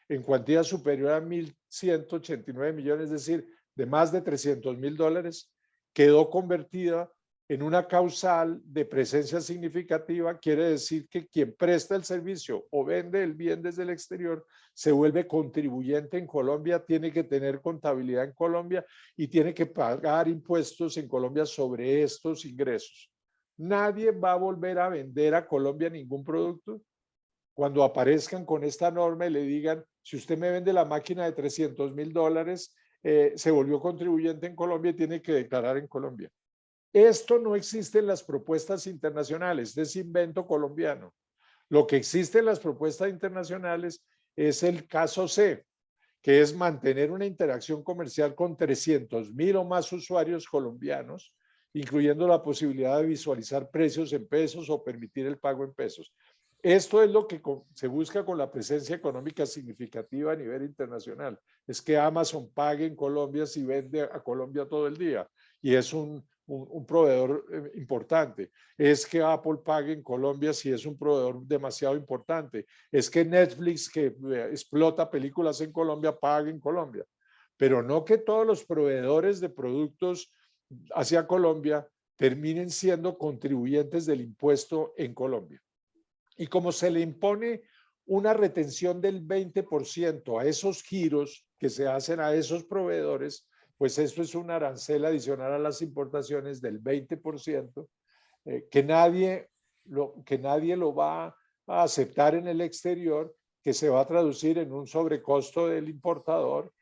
A: en cuantía superior a 1.189 millones, es decir, de más de $300.000, quedó convertida en una causal de presencia significativa. Quiere decir que quien presta el servicio o vende el bien desde el exterior se vuelve contribuyente en Colombia, tiene que tener contabilidad en Colombia y tiene que pagar impuestos en Colombia sobre estos ingresos. Nadie va a volver a vender a Colombia ningún producto cuando aparezcan con esta norma y le digan, si usted me vende la máquina de $300.000, se volvió contribuyente en Colombia y tiene que declarar en Colombia. Esto no existe en las propuestas internacionales, es invento colombiano. Lo que existe en las propuestas internacionales es el caso C, que es mantener una interacción comercial con 300.000 o más usuarios colombianos, incluyendo la posibilidad de visualizar precios en pesos o permitir el pago en pesos. Esto es lo que se busca con la presencia económica significativa a nivel internacional. Es que Amazon pague en Colombia si vende a Colombia todo el día y es un proveedor importante. Es que Apple pague en Colombia si es un proveedor demasiado importante. Es que Netflix, que explota películas en Colombia, pague en Colombia. Pero no que todos los proveedores de productos hacia Colombia terminen siendo contribuyentes del impuesto en Colombia. Y como se le impone una retención del 20% a esos giros que se hacen a esos proveedores, pues esto es un arancel adicional a las importaciones del 20%, que nadie lo va a aceptar en el exterior, que se va a traducir en un sobrecosto del importador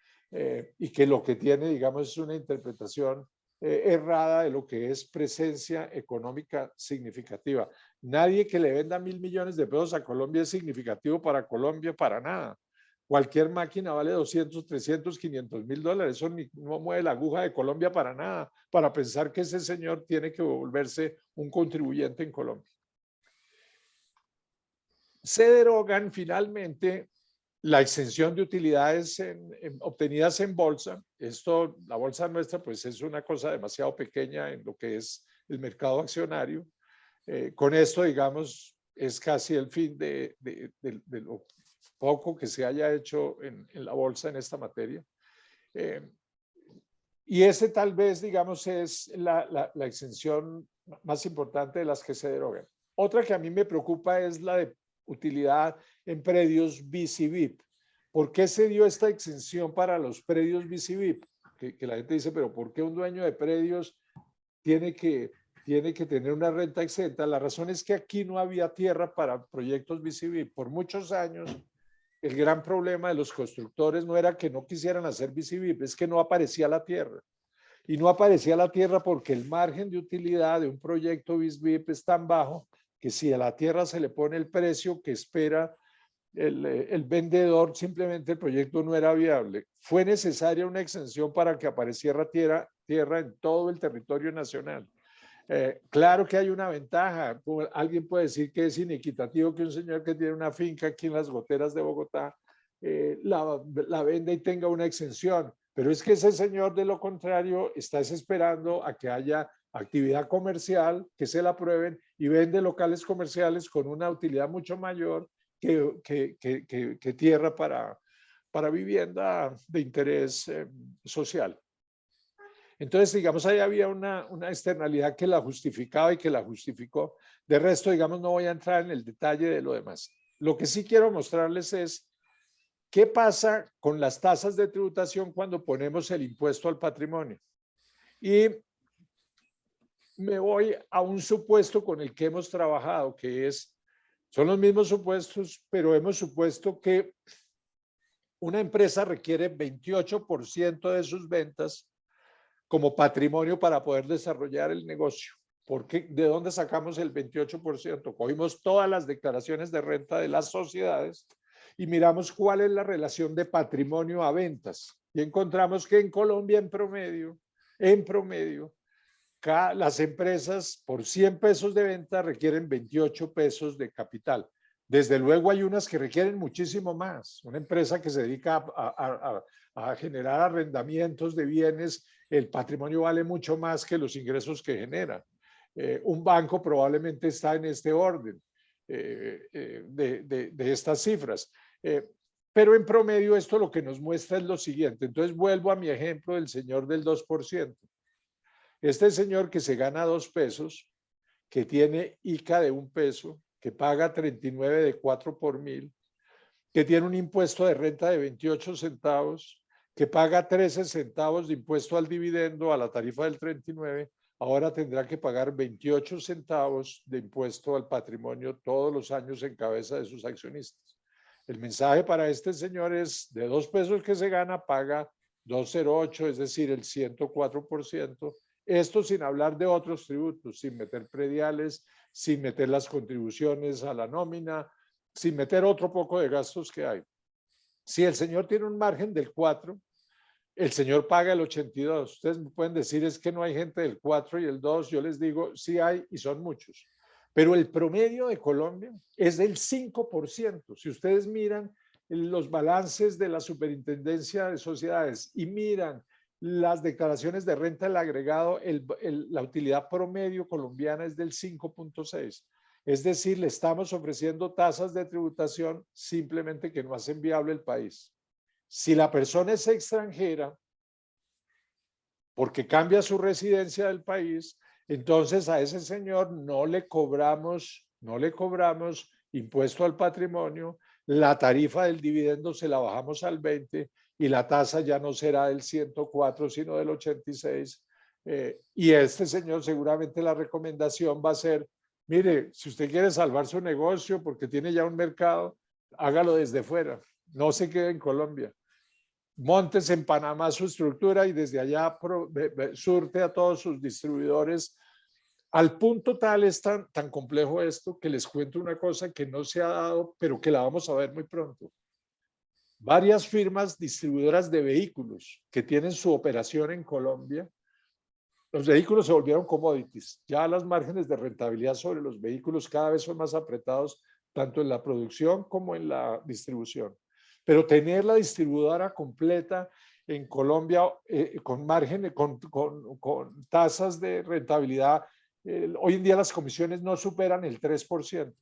A: y que lo que tiene, digamos, es una interpretación errada de lo que es presencia económica significativa. Nadie que le venda 1.000 millones de pesos a Colombia es significativo para Colombia, para nada. Cualquier máquina vale 200, 300, 500 mil dólares. Eso no mueve la aguja de Colombia para nada, para pensar que ese señor tiene que volverse un contribuyente en Colombia. Se derogan finalmente la exención de utilidades obtenidas en bolsa. Esto, la bolsa nuestra, pues es una cosa demasiado pequeña en lo que es el mercado accionario. Con esto, digamos, es casi el fin de lo poco que se haya hecho en la bolsa en esta materia. Y ese tal vez, digamos, es la exención más importante de las que se derogan. Otra que a mí me preocupa es la de utilidad en predios bis y VIP. ¿Por qué se dio esta exención para los predios bis y VIP? Que la gente dice, pero ¿por qué un dueño de predios tiene que tener una renta exenta? La razón es que aquí no había tierra para proyectos bis y VIP. Por muchos años, el gran problema de los constructores no era que no quisieran hacer BICIBIP, es que no aparecía la tierra. Y no aparecía la tierra porque el margen de utilidad de un proyecto BICIBIP es tan bajo que si a la tierra se le pone el precio que espera el vendedor, simplemente el proyecto no era viable. Fue necesaria una exención para que apareciera tierra en todo el territorio nacional. Claro que hay una ventaja. Alguien puede decir que es inequitativo que un señor que tiene una finca aquí en las goteras de Bogotá la venda y tenga una exención. Pero es que ese señor, de lo contrario, está esperando a que haya actividad comercial, que se la aprueben y vende locales comerciales con una utilidad mucho mayor que tierra para vivienda de interés social. Entonces, digamos, ahí había una externalidad que la justificaba y que la justificó. De resto, digamos, no voy a entrar en el detalle de lo demás. Lo que sí quiero mostrarles es qué pasa con las tasas de tributación cuando ponemos el impuesto al patrimonio. Y me voy a un supuesto con el que hemos trabajado, que son los mismos supuestos, pero hemos supuesto que una empresa requiere 28% de sus ventas como patrimonio para poder desarrollar el negocio. ¿De dónde sacamos el 28%? Cogimos todas las declaraciones de renta de las sociedades y miramos cuál es la relación de patrimonio a ventas. Y encontramos que en Colombia, en promedio, las empresas por 100 pesos de venta requieren 28 pesos de capital. Desde luego hay unas que requieren muchísimo más. Una empresa que se dedica a generar arrendamientos de bienes, el patrimonio vale mucho más que los ingresos que genera. Un banco probablemente está en este orden de estas cifras. Pero en promedio esto lo que nos muestra es lo siguiente. Entonces vuelvo a mi ejemplo del señor del 2%. Este señor que se gana 2 pesos, que tiene ICA de 1 peso, que paga 39 de 4 por 1000, que tiene un impuesto de renta de 28 centavos, que paga 13 centavos de impuesto al dividendo a la tarifa del 39, ahora tendrá que pagar 28 centavos de impuesto al patrimonio todos los años en cabeza de sus accionistas. El mensaje para este señor es: de 2 pesos que se gana, paga 208, es decir, el 104%. Esto sin hablar de otros tributos, sin meter prediales, sin meter las contribuciones a la nómina, sin meter otro poco de gastos que hay. Si el señor tiene un margen del 4, el señor paga el 82. Ustedes me pueden decir, es que no hay gente del 4 y el 2. Yo les digo, sí hay y son muchos. Pero el promedio de Colombia es del 5%. Si ustedes miran los balances de la Superintendencia de Sociedades y miran las declaraciones de renta del agregado, la utilidad promedio colombiana es del 5.6. Es decir, le estamos ofreciendo tasas de tributación simplemente que no hacen viable el país. Si la persona es extranjera, porque cambia su residencia del país, entonces a ese señor no le cobramos impuesto al patrimonio, la tarifa del dividendo se la bajamos al 20 y la tasa ya no será del 104 sino del 86. Y este señor seguramente la recomendación va a ser: mire, si usted quiere salvar su negocio porque tiene ya un mercado, hágalo desde fuera, no se quede en Colombia. Montes en Panamá su estructura y desde allá surte a todos sus distribuidores. Al punto tal es tan complejo esto que les cuento una cosa que no se ha dado, pero que la vamos a ver muy pronto. Varias firmas distribuidoras de vehículos que tienen su operación en Colombia, los vehículos se volvieron commodities. Ya los márgenes de rentabilidad sobre los vehículos cada vez son más apretados, tanto en la producción como en la distribución. Pero tener la distribuidora completa en Colombia con márgenes, con tasas de rentabilidad, hoy en día las comisiones no superan el 3%.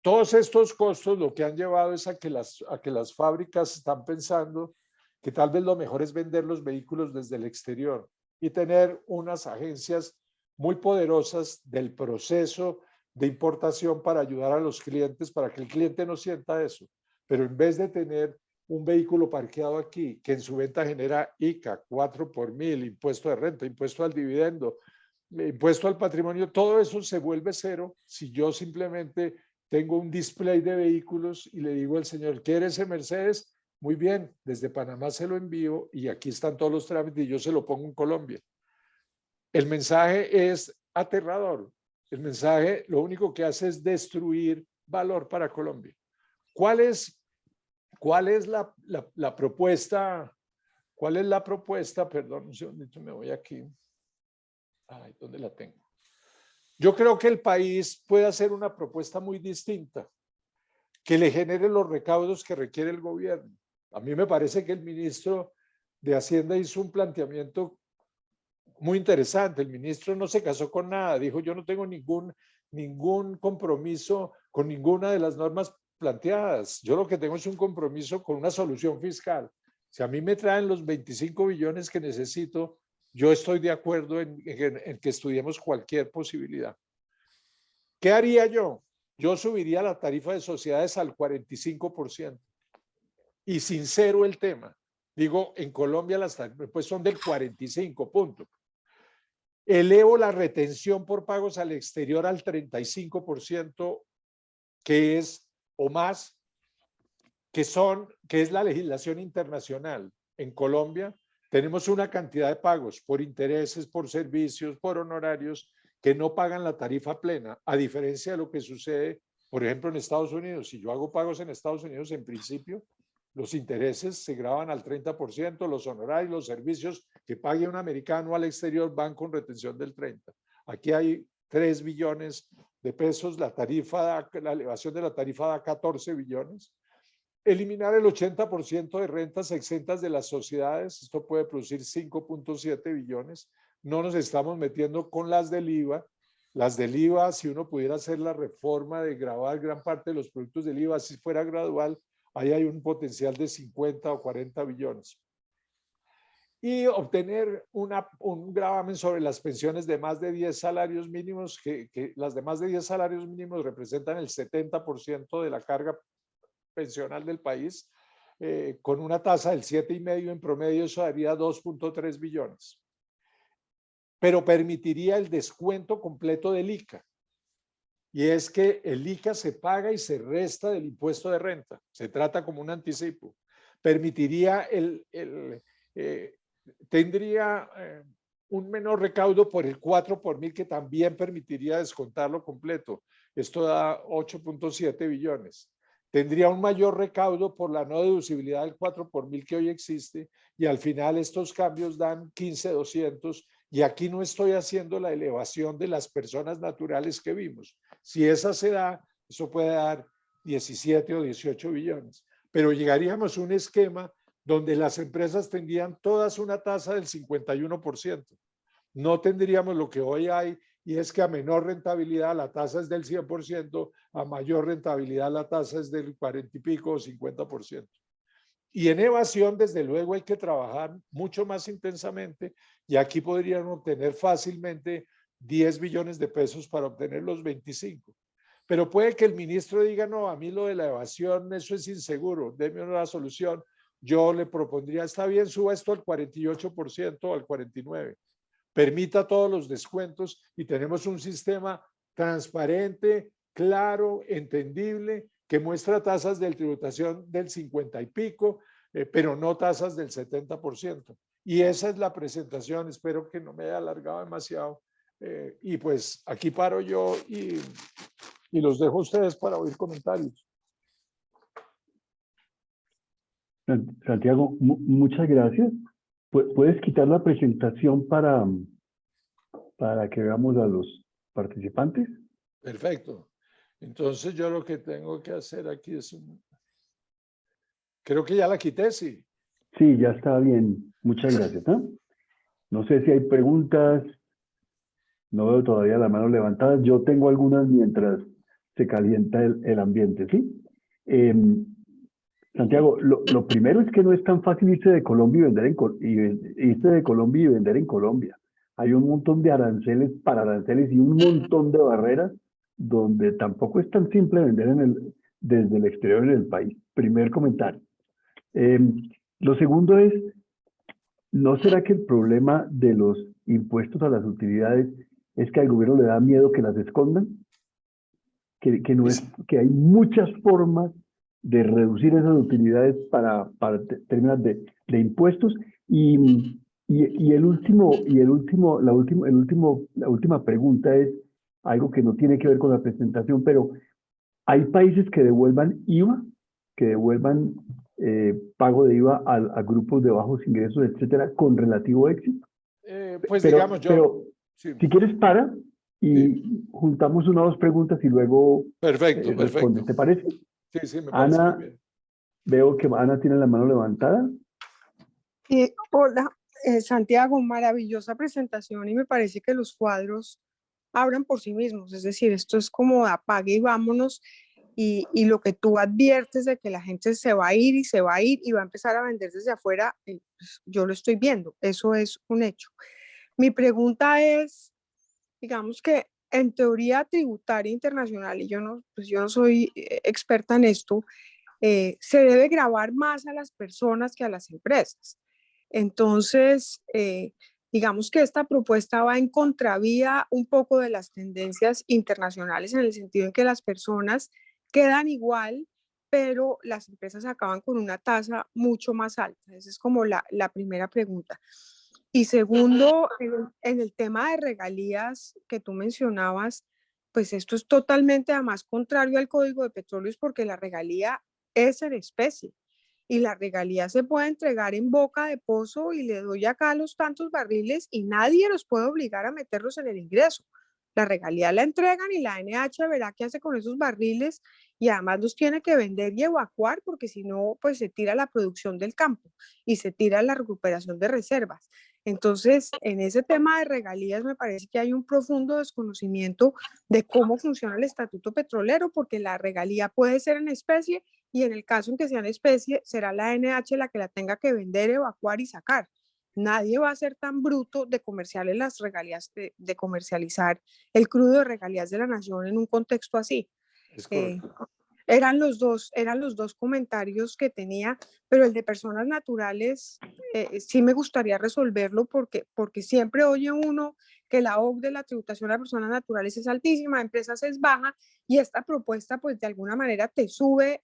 A: Todos estos costos lo que han llevado es a que las fábricas están pensando que tal vez lo mejor es vender los vehículos desde el exterior y tener unas agencias muy poderosas del proceso de importación para ayudar a los clientes, para que el cliente no sienta eso. Pero en vez de tener un vehículo parqueado aquí, que en su venta genera ICA, 4 por 1000, impuesto de renta, impuesto al dividendo, impuesto al patrimonio, todo eso se vuelve cero si yo simplemente tengo un display de vehículos y le digo al señor, ¿quiere ese Mercedes? Muy bien, desde Panamá se lo envío y aquí están todos los trámites y yo se lo pongo en Colombia. El mensaje es aterrador. El mensaje lo único que hace es destruir valor para Colombia. ¿Cuál es la propuesta? ¿Cuál es la propuesta? Perdón, un segundito, me voy aquí. Ay, ¿dónde la tengo? Yo creo que el país puede hacer una propuesta muy distinta, que le genere los recaudos que requiere el gobierno. A mí me parece que el ministro de Hacienda hizo un planteamiento muy interesante. El ministro no se casó con nada, dijo yo no tengo ningún compromiso con ninguna de las normas planteadas. Yo lo que tengo es un compromiso con una solución fiscal. Si a mí me traen los 25 billones que necesito, yo estoy de acuerdo en que estudiemos cualquier posibilidad. ¿Qué haría yo? Yo subiría la tarifa de sociedades al 45%. Y sincero el tema. Digo, en Colombia las tarifas pues son del 45, punto. Elevo la retención por pagos al exterior al 35%, que es o más, que es la legislación internacional. En Colombia tenemos una cantidad de pagos por intereses, por servicios, por honorarios, que no pagan la tarifa plena, a diferencia de lo que sucede, por ejemplo, en Estados Unidos. Si yo hago pagos en Estados Unidos, en principio, los intereses se graban al 30%, los honorarios, los servicios que pague un americano al exterior van con retención del 30%. Aquí hay 3 billones de pesos, la elevación de la tarifa da 14 billones. Eliminar el 80% de rentas exentas de las sociedades, esto puede producir 5.7 billones. No nos estamos metiendo con las del IVA. Las del IVA, si uno pudiera hacer la reforma de gravar gran parte de los productos del IVA, si fuera gradual, ahí hay un potencial de 50 o 40 billones. Y obtener un gravamen sobre las pensiones de más de 10 salarios mínimos, que las de más de 10 salarios mínimos representan el 70% de la carga pensional del país, con una tasa del 7,5 en promedio, eso daría 2.3 billones. Pero permitiría el descuento completo del ICA. Y es que el ICA se paga y se resta del impuesto de renta. Se trata como un anticipo. Permitiría tendría un menor recaudo por el 4 por mil, que también permitiría descontarlo completo. Esto da 8.7 billones. Tendría un mayor recaudo por la no deducibilidad del 4 por mil que hoy existe, y al final estos cambios dan 15.200, y aquí no estoy haciendo la elevación de las personas naturales que vimos. Si esa se da, eso puede dar 17 o 18 billones, pero llegaríamos a un esquema donde las empresas tendrían todas una tasa del 51%. No tendríamos lo que hoy hay, y es que a menor rentabilidad la tasa es del 100%, a mayor rentabilidad la tasa es del 40 y pico o 50%. Y en evasión, desde luego, hay que trabajar mucho más intensamente, y aquí podrían obtener fácilmente 10 billones de pesos para obtener los 25. Pero puede que el ministro diga, no, a mí lo de la evasión, eso es inseguro, déme una solución. Yo le propondría, está bien, suba esto al 48% o al 49%. Permita todos los descuentos y tenemos un sistema transparente, claro, entendible, que muestra tasas de tributación del 50 y pico, pero no tasas del 70%. Y esa es la presentación. Espero que no me haya alargado demasiado. Y pues aquí paro yo y los dejo a ustedes para oír comentarios.
B: Santiago, muchas gracias. ¿Puedes quitar la presentación para que veamos a los participantes?
A: Perfecto. Entonces yo lo que tengo que hacer aquí es creo que ya la quité, sí.
B: Sí, ya está bien. Muchas gracias. No sé si hay preguntas. No veo todavía las manos levantadas. Yo tengo algunas mientras se calienta el ambiente, ¿sí? Santiago, lo primero es que no es tan fácil irse de Colombia y vender en Colombia. Hay un montón de aranceles, pararanceles y un montón de barreras donde tampoco es tan simple vender desde el exterior en el país. Primer comentario. Lo segundo es, ¿no será que el problema de los impuestos a las utilidades es que al gobierno le da miedo que las escondan? que no es, que hay muchas formas de reducir esas utilidades para términos de impuestos. La última pregunta es algo que no tiene que ver con la presentación, pero ¿hay países que devuelvan IVA, que devuelvan pago de IVA a grupos de bajos ingresos, etcétera, con relativo éxito?
A: Pues
B: Pero,
A: digamos,
B: pero
A: sí,
B: si quieres para y
A: sí.
B: juntamos una o dos preguntas y luego
A: Perfecto,
B: respondes.
A: perfecto.
B: ¿Te parece?
A: Sí, sí, me parece muy
B: Ana,
A: bien.
B: veo que Ana tiene la mano levantada.
G: Hola, Santiago, maravillosa presentación y me parece que los cuadros hablan por sí mismos, es decir, esto es como apague y vámonos y lo que tú adviertes de que la gente se va a ir y se va a ir y va a empezar a vender desde afuera, pues, yo lo estoy viendo, eso es un hecho. Mi pregunta es, digamos que en teoría tributaria internacional, y pues yo no soy experta en esto, se debe gravar más a las personas que a las empresas. Entonces, digamos que esta propuesta va en contravía un poco de las tendencias internacionales en el sentido en que las personas quedan igual, pero las empresas acaban con una tasa mucho más alta. Esa es como la primera pregunta. Y segundo, en el tema de regalías que tú mencionabas, pues esto es totalmente además contrario al Código de Petróleos porque la regalía es en especie y la regalía se puede entregar en boca de pozo y le doy acá los tantos barriles y nadie los puede obligar a meterlos en el ingreso. La regalía la entregan y la NH verá qué hace con esos barriles y además los tiene que vender y evacuar porque si no, pues se tira la producción del campo y se tira la recuperación de reservas. Entonces, en ese tema de regalías me parece que hay un profundo desconocimiento de cómo funciona el estatuto petrolero porque la regalía puede ser en especie y en el caso en que sea en especie, será la NH la que la tenga que vender, evacuar y sacar. Nadie va a ser tan bruto de comerciales las regalías, de comercializar el crudo de regalías de la nación en un contexto así.
A: Es correcto.
G: Eran los dos comentarios que tenía, pero el de personas naturales sí me gustaría resolverlo porque siempre oye uno que la OCDE de la tributación a personas naturales es altísima, a empresas es baja, y esta propuesta pues de alguna manera te sube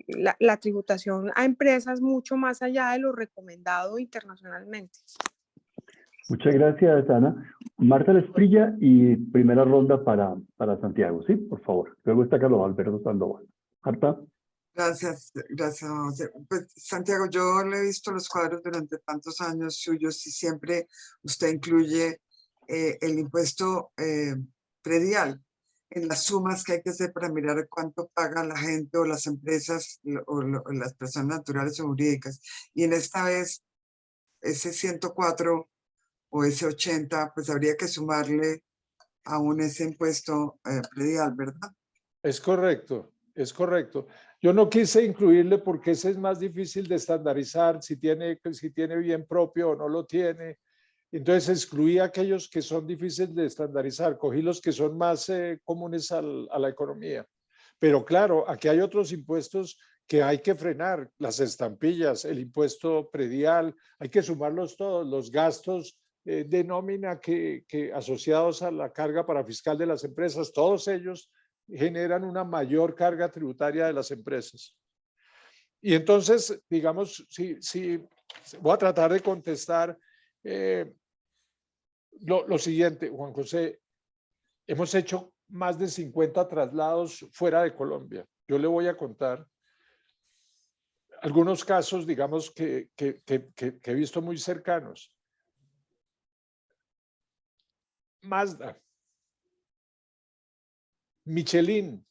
G: la tributación a empresas mucho más allá de lo recomendado internacionalmente.
B: Muchas gracias, Ana. Marta Lesprilla y primera ronda para Santiago, ¿sí? Por favor. Luego está Carlos Alberto Sandoval. Marta.
H: Gracias, gracias. Pues, Santiago, yo le he visto los cuadros durante tantos años suyos y siempre usted incluye el impuesto predial en las sumas que hay que hacer para mirar cuánto paga la gente o las empresas o las personas naturales o jurídicas. Y en esta vez, ese 104 o ese 80, pues habría que sumarle aún ese impuesto predial, ¿verdad?
A: Es correcto, es correcto. Yo no quise incluirle porque ese es más difícil de estandarizar, si tiene bien propio o no lo tiene. Entonces excluí aquellos que son difíciles de estandarizar, cogí los que son más comunes a la economía. Pero claro, aquí hay otros impuestos que hay que frenar, las estampillas, el impuesto predial, hay que sumarlos todos, los gastos de nómina que asociados a la carga parafiscal de las empresas, todos ellos generan una mayor carga tributaria de las empresas. Y entonces, digamos, si voy a tratar de contestar lo siguiente, Juan José, hemos hecho más de 50 traslados fuera de Colombia. Yo le voy a contar algunos casos, digamos, que he visto muy cercanos. Mazda, Michelin,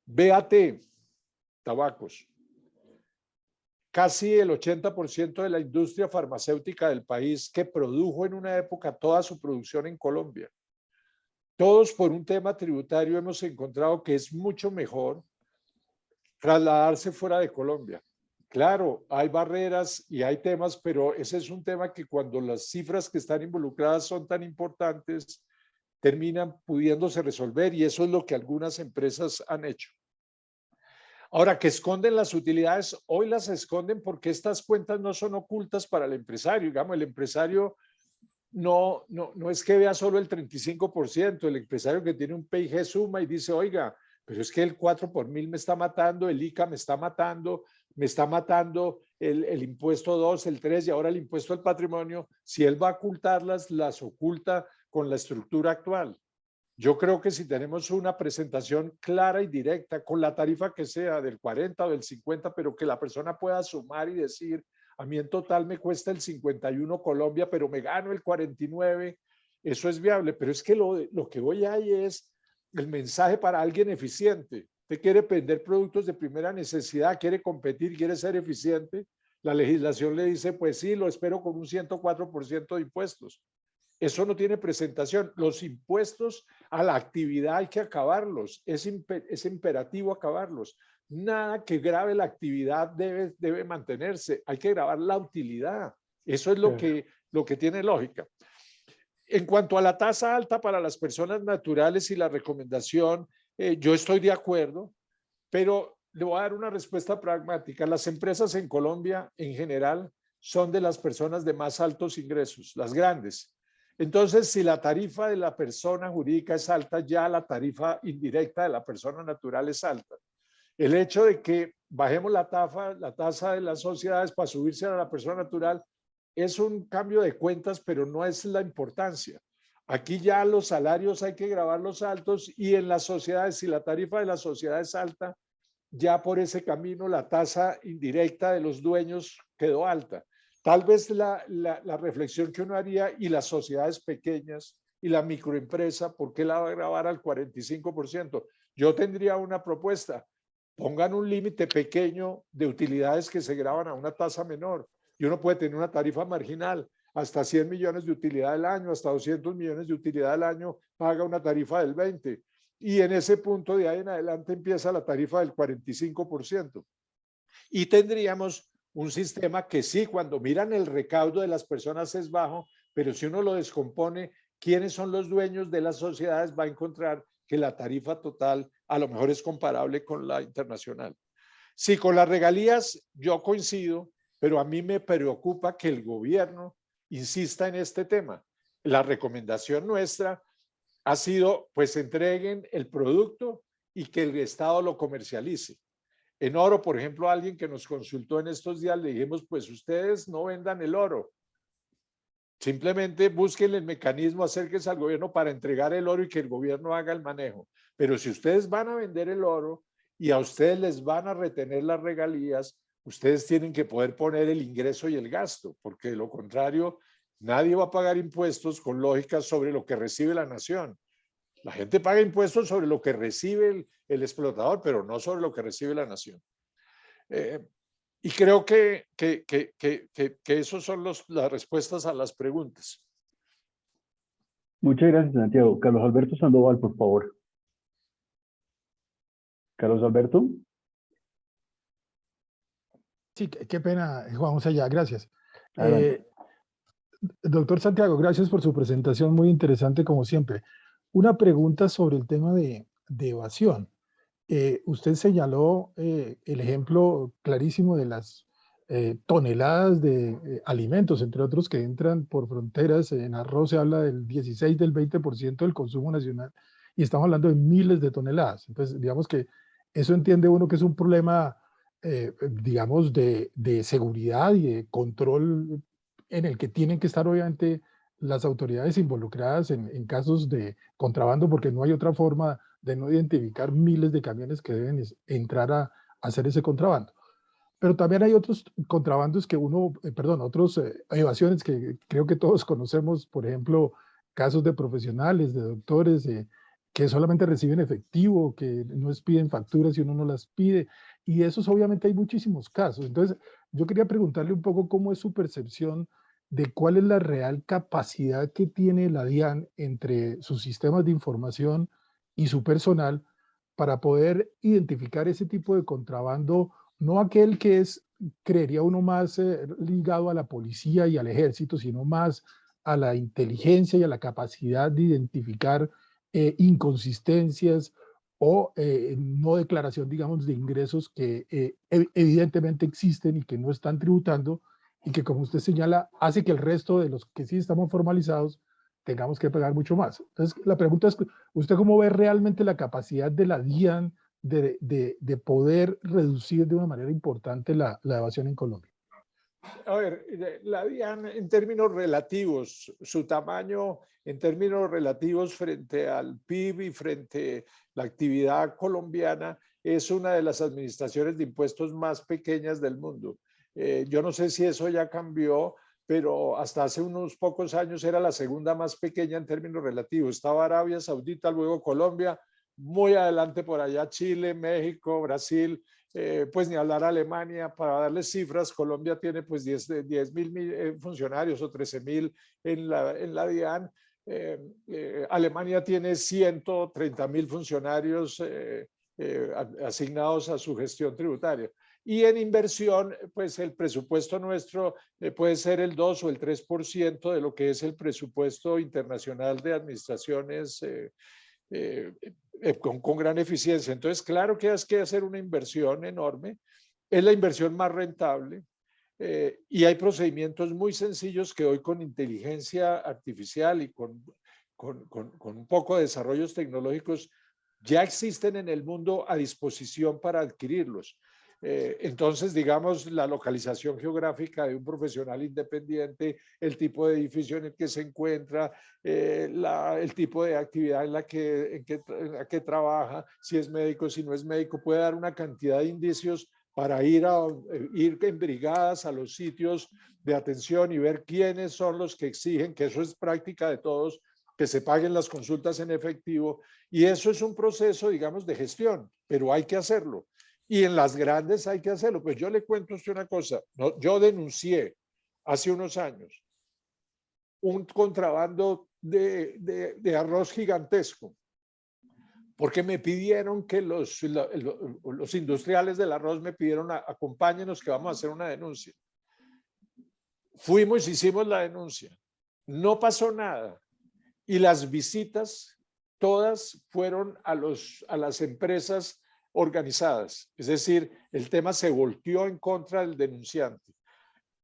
A: BAT, tabacos. Casi el 80% de la industria farmacéutica del país que produjo en una época toda su producción en Colombia. Todos por un tema tributario hemos encontrado que es mucho mejor trasladarse fuera de Colombia. Claro, hay barreras y hay temas, pero ese es un tema que cuando las cifras que están involucradas son tan importantes, terminan pudiéndose resolver y eso es lo que algunas empresas han hecho. Ahora, que esconden las utilidades, hoy las esconden porque estas cuentas no son ocultas para el empresario. Digamos, el empresario no es que vea solo el 35%, el empresario que tiene un PIG suma y dice, oiga, pero es que el 4 por mil me está matando, el ICA me está matando el impuesto 2, el 3 y ahora el impuesto al patrimonio. Si él va a ocultarlas, las oculta con la estructura actual. Yo creo que si tenemos una presentación clara y directa con la tarifa que sea del 40 o del 50, pero que la persona pueda sumar y decir, a mí en total me cuesta el 51 Colombia, pero me gano el 49, eso es viable. Pero es que lo que hoy hay es el mensaje para alguien eficiente. Usted quiere vender productos de primera necesidad, quiere competir, quiere ser eficiente. La legislación le dice, pues sí, lo espero con un 104% de impuestos. Eso no tiene presentación. Los impuestos a la actividad hay que acabarlos. Es imperativo acabarlos. Nada que grave la actividad debe mantenerse. Hay que grabar la utilidad. Eso es lo que tiene lógica. En cuanto a la tasa alta para las personas naturales y la recomendación, yo estoy de acuerdo, pero le voy a dar una respuesta pragmática. Las empresas en Colombia, en general, son de las personas de más altos ingresos, las grandes. Entonces, si la tarifa de la persona jurídica es alta, ya la tarifa indirecta de la persona natural es alta. El hecho de que bajemos la tasa de las sociedades para subirse a la persona natural es un cambio de cuentas, pero no es la importancia. Aquí ya los salarios hay que grabarlos altos y en las sociedades, si la tarifa de la sociedad es alta, ya por ese camino la tasa indirecta de los dueños quedó alta. Tal vez la reflexión que uno haría, y las sociedades pequeñas y la microempresa, ¿por qué la va a grabar al 45%? Yo tendría una propuesta. Pongan un límite pequeño de utilidades que se graban a una tasa menor. Y uno puede tener una tarifa marginal. Hasta 100 millones de utilidad al año, hasta 200 millones de utilidad al año, paga una tarifa del 20%. Y en ese punto de ahí en adelante empieza la tarifa del 45%. Y tendríamos un sistema que sí, cuando miran el recaudo de las personas es bajo, pero si uno lo descompone, quiénes son los dueños de las sociedades, va a encontrar que la tarifa total a lo mejor es comparable con la internacional. Sí, con las regalías yo coincido, pero a mí me preocupa que el gobierno insista en este tema. La recomendación nuestra ha sido, pues entreguen el producto y que el Estado lo comercialice. En oro, por ejemplo, alguien que nos consultó en estos días, le dijimos, pues ustedes no vendan el oro. Simplemente busquen el mecanismo, acérquense al gobierno para entregar el oro y que el gobierno haga el manejo. Pero si ustedes van a vender el oro y a ustedes les van a retener las regalías, ustedes tienen que poder poner el ingreso y el gasto, porque de lo contrario, nadie va a pagar impuestos con lógica sobre lo que recibe la nación. La gente paga impuestos sobre lo que recibe el explotador, pero no sobre lo que recibe la nación. Y creo que esos son las respuestas a las preguntas.
B: Muchas gracias, Santiago. Carlos Alberto Sandoval, por favor. Carlos Alberto.
I: Sí, qué pena, Juan José, ya, gracias.
B: Adelante.
I: Doctor Santiago, gracias por su presentación, muy interesante como siempre. Una pregunta sobre el tema de evasión. Usted señaló el ejemplo clarísimo de las toneladas de alimentos, entre otros, que entran por fronteras. En arroz se habla del 16, del 20% del consumo nacional y estamos hablando de miles de toneladas. Entonces, digamos que eso entiende uno que es un problema, digamos, de seguridad y de control en el que tienen que estar obviamente las autoridades involucradas en casos de contrabando, porque no hay otra forma de no identificar miles de camiones que deben entrar a hacer ese contrabando. Pero también hay otros contrabandos que otros evasiones que creo que todos conocemos, por ejemplo, casos de profesionales, de doctores, que solamente reciben efectivo, que no les piden facturas y uno no las pide, y esos obviamente hay muchísimos casos. Entonces, yo quería preguntarle un poco cómo es su percepción de cuál es la real capacidad que tiene la DIAN entre sus sistemas de información y su personal para poder identificar ese tipo de contrabando, no aquel que es, creería uno, más ligado a la policía y al ejército, sino más a la inteligencia y a la capacidad de identificar inconsistencias o no declaración, digamos, de ingresos que evidentemente existen y que no están tributando y que, como usted señala, hace que el resto de los que sí estamos formalizados tengamos que pagar mucho más. Entonces, la pregunta es, ¿usted cómo ve realmente la capacidad de la DIAN de poder reducir de una manera importante la evasión en Colombia?
A: A ver, la DIAN en términos relativos, su tamaño en términos relativos frente al PIB y frente a la actividad colombiana es una de las administraciones de impuestos más pequeñas del mundo. Yo no sé si eso ya cambió, pero hasta hace unos pocos años era la segunda más pequeña en términos relativos. Estaba Arabia Saudita, luego Colombia, muy adelante por allá Chile, México, Brasil, pues ni hablar Alemania. Para darles cifras, Colombia tiene pues 10.000 funcionarios o 13.000 en la DIAN. Alemania tiene 130.000 funcionarios asignados a su gestión tributaria. Y en inversión, pues el presupuesto nuestro puede ser el 2 o el 3% de lo que es el presupuesto internacional de administraciones con gran eficiencia. Entonces, claro que hay que hacer una inversión enorme. Es la inversión más rentable. Y hay procedimientos muy sencillos que hoy con inteligencia artificial y con un poco de desarrollos tecnológicos ya existen en el mundo a disposición para adquirirlos. Entonces, digamos, la localización geográfica de un profesional independiente, el tipo de edificio en el que se encuentra, el tipo de actividad en la que trabaja, si es médico, si no es médico, puede dar una cantidad de indicios para ir en brigadas a los sitios de atención y ver quiénes son los que exigen, que eso es práctica de todos, que se paguen las consultas en efectivo. Y eso es un proceso, digamos, de gestión, pero hay que hacerlo. Y en las grandes hay que hacerlo. Pues yo le cuento a usted una cosa. Yo denuncié hace unos años un contrabando de arroz gigantesco, porque me pidieron que los industriales del arroz me pidieron, acompáñenos que vamos a hacer una denuncia. Fuimos, hicimos la denuncia. No pasó nada. Y las visitas todas fueron a las empresas organizadas. Es decir, el tema se volteó en contra del denunciante.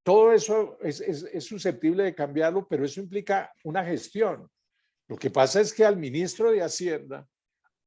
A: Todo eso es susceptible de cambiarlo, pero eso implica una gestión. Lo que pasa es que al ministro de Hacienda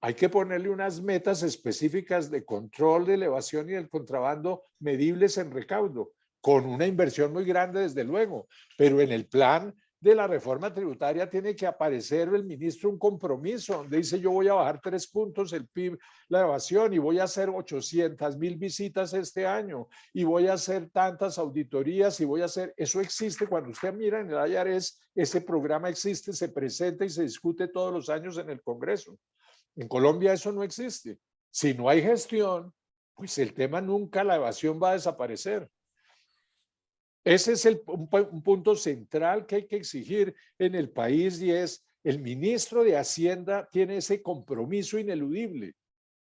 A: hay que ponerle unas metas específicas de control de la evasión y del contrabando medibles en recaudo, con una inversión muy grande, desde luego, pero en el plan de la reforma tributaria tiene que aparecer el ministro un compromiso donde dice yo voy a bajar 3 puntos el PIB, la evasión, y voy a hacer 800.000 visitas este año y voy a hacer tantas auditorías y voy a hacer, eso existe. Cuando usted mira en el IRS, ese programa existe, se presenta y se discute todos los años en el Congreso. En Colombia eso no existe. Si no hay gestión, pues el tema nunca, la evasión va a desaparecer. Ese es un punto central que hay que exigir en el país, y es el ministro de Hacienda tiene ese compromiso ineludible.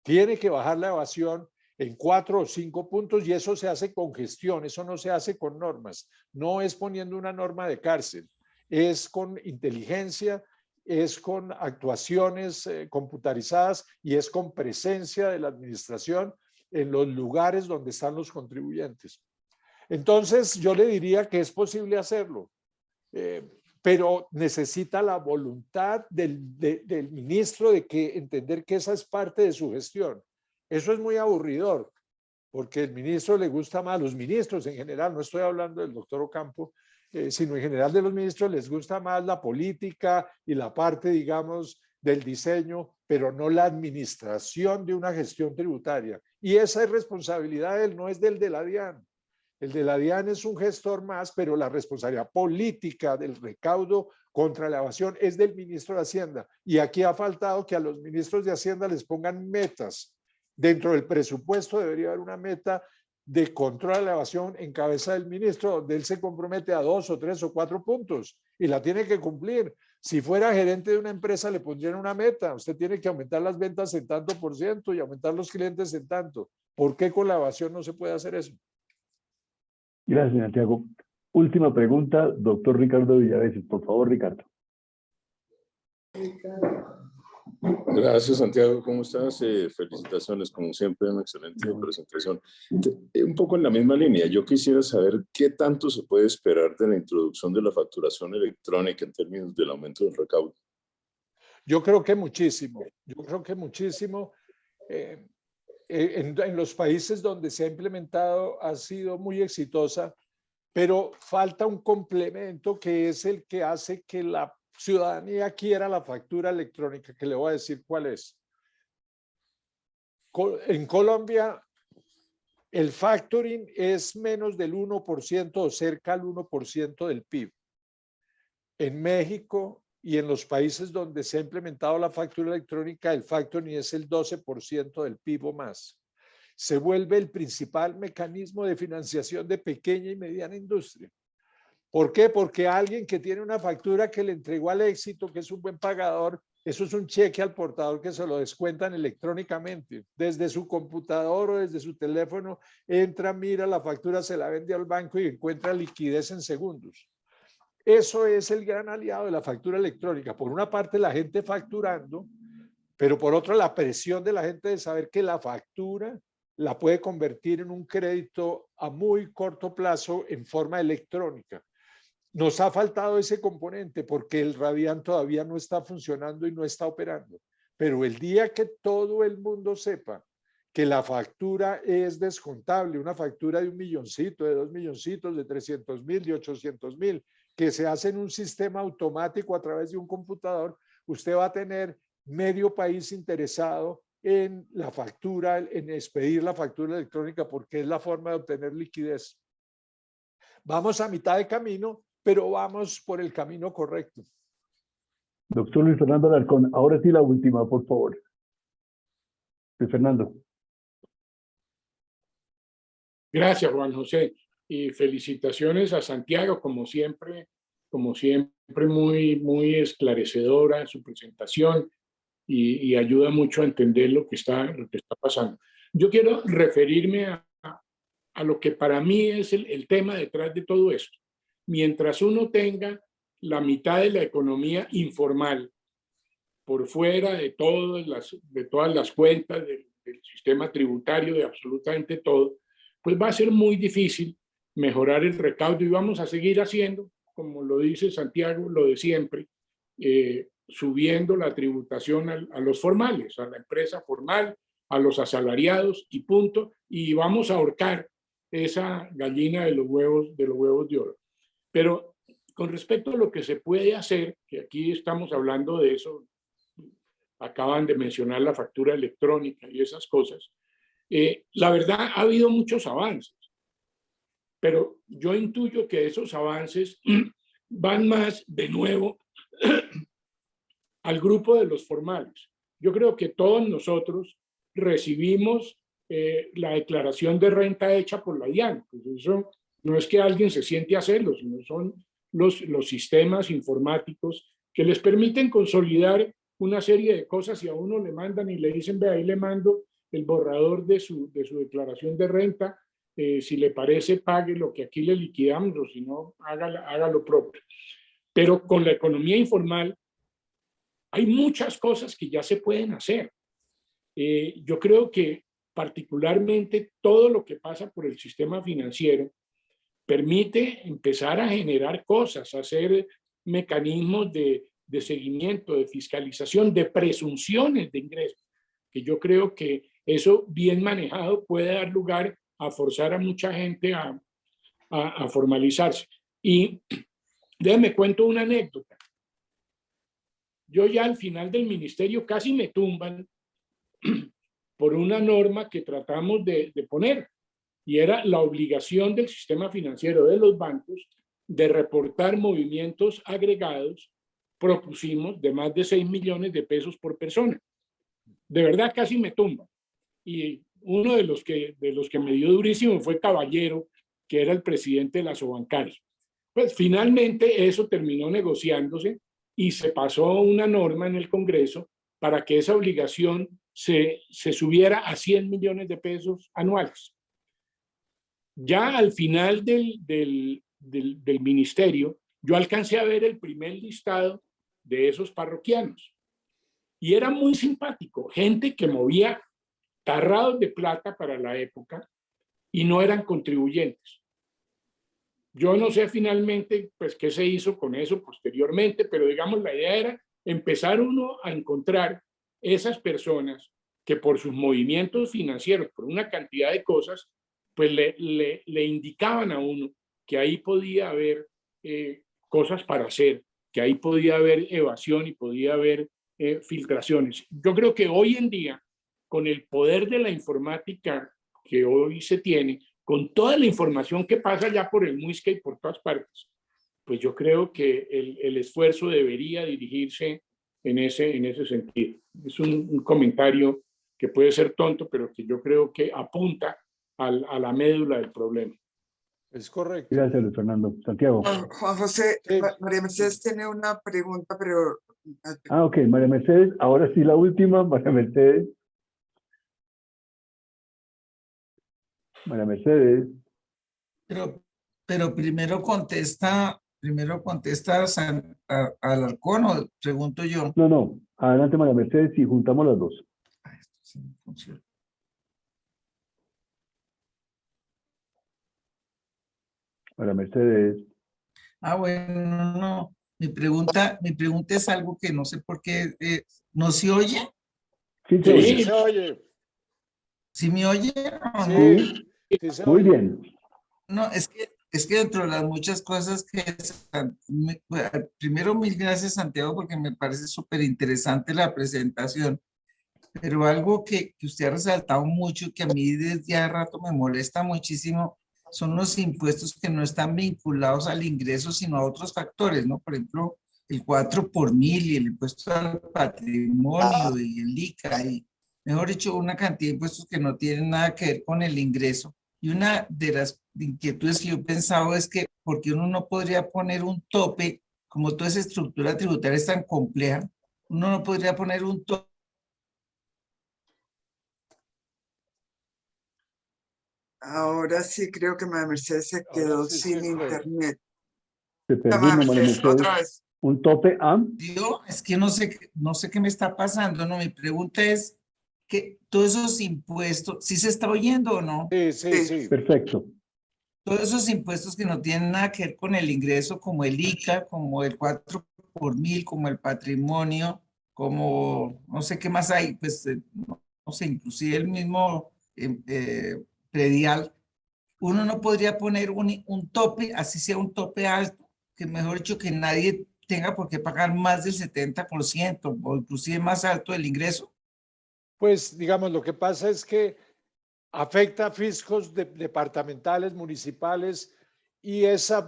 A: Tiene que bajar la evasión en 4 o 5 puntos, y eso se hace con gestión, eso no se hace con normas. No es poniendo una norma de cárcel, es con inteligencia, es con actuaciones computarizadas y es con presencia de la administración en los lugares donde están los contribuyentes. Entonces, yo le diría que es posible hacerlo, pero necesita la voluntad del ministro de entender que esa es parte de su gestión. Eso es muy aburridor, porque el ministro le gusta más, los ministros en general, no estoy hablando del doctor Ocampo, sino en general de los ministros les gusta más la política y la parte, digamos, del diseño, pero no la administración de una gestión tributaria. Y esa es responsabilidad de él, no es del de la DIAN. El de la DIAN es un gestor más, pero la responsabilidad política del recaudo contra la evasión es del ministro de Hacienda. Y aquí ha faltado que a los ministros de Hacienda les pongan metas. Dentro del presupuesto debería haber una meta de control de la evasión en cabeza del ministro, donde él se compromete a 2 o 3 o 4 puntos y la tiene que cumplir. Si fuera gerente de una empresa, le pondrían una meta. Usted tiene que aumentar las ventas en tanto por ciento y aumentar los clientes en tanto. ¿Por qué con la evasión no se puede hacer eso?
B: Gracias, Santiago. Última pregunta, doctor Ricardo Villaveses. Por favor, Ricardo.
D: Gracias, Santiago. ¿Cómo estás? Felicitaciones, como siempre, una excelente presentación. Un poco en la misma línea, yo quisiera saber qué tanto se puede esperar de la introducción de la facturación electrónica en términos del aumento del recaudo.
A: Yo creo que muchísimo. Yo creo que muchísimo. En los países donde se ha implementado ha sido muy exitosa, pero falta un complemento que es el que hace que la ciudadanía quiera la factura electrónica, que le voy a decir cuál es. En Colombia, el factoring es menos del 1% o cerca al 1% del PIB. En México y en los países donde se ha implementado la factura electrónica, el factoring es el 12% del PIB o más. Se vuelve el principal mecanismo de financiación de pequeña y mediana industria. ¿Por qué? Porque alguien que tiene una factura que le entregó al Éxito, que es un buen pagador, eso es un cheque al portador que se lo descuentan electrónicamente. Desde su computador o desde su teléfono, entra, mira la factura, se la vende al banco y encuentra liquidez en segundos. Eso es el gran aliado de la factura electrónica. Por una parte, la gente facturando, pero por otra, la presión de la gente de saber que la factura la puede convertir en un crédito a muy corto plazo en forma electrónica. Nos ha faltado ese componente porque el Radian todavía no está funcionando y no está operando. Pero el día que todo el mundo sepa que la factura es descontable, una factura de 1 milloncito, de 2 milloncitos, de 300,000, de 800,000, que se hace en un sistema automático a través de un computador, usted va a tener medio país interesado en la factura, en expedir la factura electrónica, porque es la forma de obtener liquidez. Vamos a mitad de camino, pero vamos por el camino correcto.
B: Doctor Luis Fernando Alarcón, ahora sí la última, por favor. Luis Fernando.
J: Gracias, Juan José. Y felicitaciones a Santiago, como siempre muy esclarecedora en su presentación y ayuda mucho a entender lo que está pasando. Yo quiero referirme a lo que para mí es el tema detrás de todo esto. Mientras uno tenga la mitad de la economía informal por fuera de todas las cuentas del sistema tributario, de absolutamente todo, pues va a ser muy difícil mejorar el recaudo y vamos a seguir haciendo, como lo dice Santiago, lo de siempre, subiendo la tributación a los formales, a la empresa formal, a los asalariados y punto, y vamos a ahorcar esa gallina de los huevos de oro. Pero con respecto a lo que se puede hacer, que aquí estamos hablando de eso, acaban de mencionar la factura electrónica y esas cosas, la verdad ha habido muchos avances, pero yo intuyo que esos avances van más de nuevo al grupo de los formales. Yo creo que todos nosotros recibimos la declaración de renta hecha por la DIAN. Pues eso no es que alguien se siente a hacerlo, sino son los sistemas informáticos que les permiten consolidar una serie de cosas y a uno le mandan y le dicen, ve, ahí le mando el borrador de su declaración de renta, si le parece pague lo que aquí le liquidamos o si no haga lo propio. Pero con la economía informal hay muchas cosas que ya se pueden hacer. Yo creo que particularmente todo lo que pasa por el sistema financiero permite empezar a generar cosas, hacer mecanismos de seguimiento, de fiscalización, de presunciones de ingresos, que yo creo que eso bien manejado puede dar lugar a forzar a mucha gente a formalizarse. Y déjame cuento una anécdota. Yo ya al final del ministerio casi me tumban por una norma que tratamos de poner, y era la obligación del sistema financiero de los bancos de reportar movimientos agregados, propusimos, de más de 6 millones de pesos por persona. De verdad casi me tumban. Y uno de los que me dio durísimo fue Caballero, que era el presidente de la Sobancaria. Pues finalmente eso terminó negociándose y se pasó una norma en el Congreso para que esa obligación se subiera a 100 millones de pesos anuales. Ya al final del ministerio, yo alcancé a ver el primer listado de esos parroquianos. Y era muy simpático, gente que movía tarrados de plata para la época y no eran contribuyentes. Yo no sé finalmente pues qué se hizo con eso posteriormente, pero digamos la idea era empezar uno a encontrar esas personas que por sus movimientos financieros, por una cantidad de cosas, pues le indicaban a uno que ahí podía haber cosas para hacer, que ahí podía haber evasión y podía haber filtraciones. Yo creo que hoy en día, con el poder de la informática que hoy se tiene, con toda la información que pasa ya por el MUISCA y por todas partes, pues yo creo que el esfuerzo debería dirigirse en ese sentido. Es un comentario que puede ser tonto, pero que yo creo que apunta a la médula del problema.
A: Es correcto.
B: Gracias, Luis Fernando. Santiago.
H: Juan José,
A: Sí.
H: María Mercedes tiene una pregunta, pero...
B: Ah, ok, María Mercedes. Ahora sí la última, María Mercedes. María Mercedes.
C: Pero primero contesta Alarcón, o pregunto yo.
B: No, no. Adelante, María Mercedes, y juntamos las dos.
C: Esto sí no funciona.
B: María Mercedes.
C: Bueno, no. Mi pregunta es algo que no sé por qué. ¿No se oye?
B: Sí, se
A: Sí,
B: oye.
A: sí se oye.
C: ¿Sí me oye o no?
A: Sí, sí se
B: Muy
A: oye.
B: bien.
C: No, es que dentro de las muchas cosas primero, mil gracias, Santiago, porque me parece súper interesante la presentación, pero algo que usted ha resaltado mucho, que a mí desde hace rato me molesta muchísimo, son los impuestos que no están vinculados al ingreso, sino a otros factores, ¿no? Por ejemplo, el 4 por mil y el impuesto al patrimonio y el ICA, y mejor dicho, una cantidad de impuestos que no tienen nada que ver con el ingreso. Y una de las inquietudes que yo he pensado es que, porque uno no podría poner un tope, como toda esa estructura tributaria es tan compleja, uno no podría poner un tope.
H: Ahora sí creo que María Mercedes se
A: Ahora
H: quedó
A: sí
H: sin
A: se fue.
H: internet.
B: Te
H: María
B: perdimos, María
H: Mercedes,
B: Mercedes.
H: otra vez.
B: Un tope a.
C: Yo, es que no sé qué me está pasando, ¿no? Mi pregunta es que todos esos impuestos, ¿sí se está oyendo o no?
A: Sí, sí, sí.
B: Perfecto.
C: Todos esos impuestos que no tienen nada que ver con el ingreso, como el ICA, como el 4 por mil, como el patrimonio, como no sé qué más hay, pues no sé, inclusive el mismo predial, uno no podría poner un tope, así sea un tope alto, que mejor dicho que nadie tenga por qué pagar más del 70% o inclusive más alto del ingreso.
A: Pues digamos, lo que pasa es que afecta a fiscos departamentales, municipales, y esa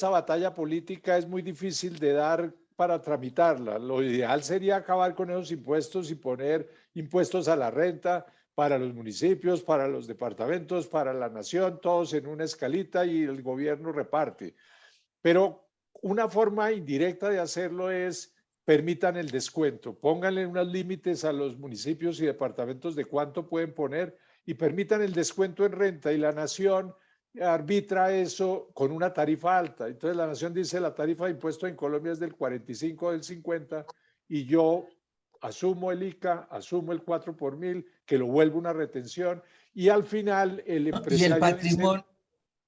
A: batalla política es muy difícil de dar para tramitarla. Lo ideal sería acabar con esos impuestos y poner impuestos a la renta para los municipios, para los departamentos, para la nación, todos en una escalita y el gobierno reparte. Pero una forma indirecta de hacerlo es permitan el descuento, pónganle unos límites a los municipios y departamentos de cuánto pueden poner y permitan el descuento en renta, y la nación arbitra eso con una tarifa alta. Entonces la nación dice la tarifa de impuesto en Colombia es del 45 o del 50 y yo asumo el ICA, asumo el 4 por mil, que lo vuelvo una retención, y al final el empresario
C: Y el patrimonio.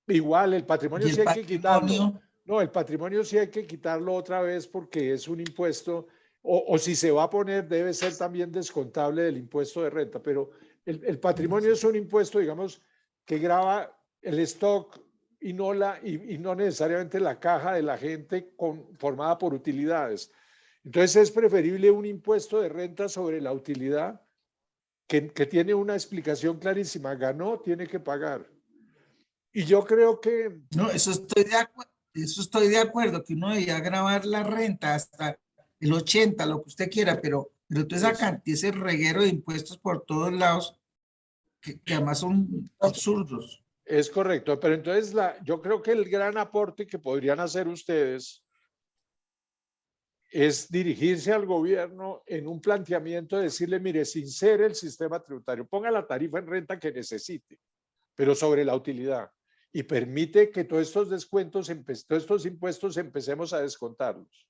A: dice, igual el patrimonio sí hay que quitarlo.
C: Patrimonio.
A: No, el patrimonio sí hay que quitarlo otra vez porque es un impuesto, o si se va a poner debe ser también descontable del impuesto de renta, pero el patrimonio es un impuesto, digamos, que grava el stock y no necesariamente la caja de la gente formada por utilidades. Entonces es preferible un impuesto de renta sobre la utilidad que tiene una explicación clarísima, ganó, tiene que pagar. Y yo creo que...
C: No, eso estoy de acuerdo, que uno debería grabar la renta hasta el 80, lo que usted quiera, pero toda esa cantidad, ese reguero de impuestos por todos lados, que además son absurdos.
A: Es correcto, pero entonces yo creo que el gran aporte que podrían hacer ustedes es dirigirse al gobierno en un planteamiento de decirle, mire, sincere el sistema tributario, ponga la tarifa en renta que necesite, pero sobre la utilidad, y permite que todos estos descuentos, todos estos impuestos empecemos a descontarlos.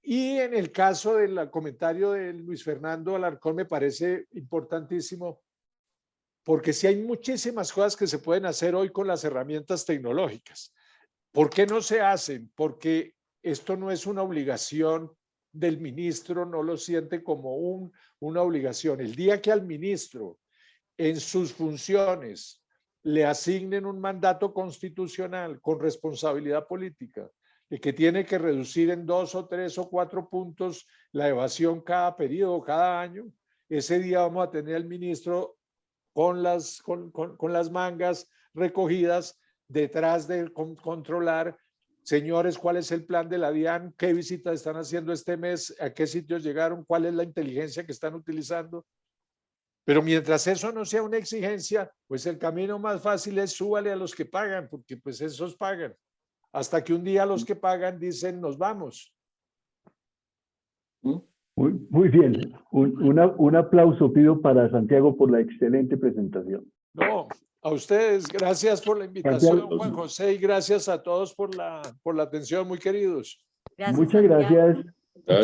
A: Y en el caso del comentario de Luis Fernando Alarcón me parece importantísimo, porque sí hay muchísimas cosas que se pueden hacer hoy con las herramientas tecnológicas. ¿Por qué no se hacen? Porque esto no es una obligación del ministro, no lo siente como una obligación. El día que al ministro en sus funciones le asignen un mandato constitucional con responsabilidad política, de que tiene que reducir en 2 o 3 o 4 puntos la evasión cada periodo, cada año, ese día vamos a tener al ministro con las mangas recogidas detrás de controlar, señores, ¿cuál es el plan de la DIAN? ¿Qué visitas están haciendo este mes? ¿A qué sitios llegaron? ¿Cuál es la inteligencia que están utilizando? Pero mientras eso no sea una exigencia, pues el camino más fácil es súbale a los que pagan, porque pues esos pagan. Hasta que un día los que pagan dicen, nos vamos.
B: Muy bien. Un aplauso pido para Santiago por la excelente presentación.
A: No, a ustedes, gracias por la invitación, Juan José, y gracias a todos por la atención, muy queridos.
F: Gracias,
B: Muchas
F: Santiago.
B: gracias.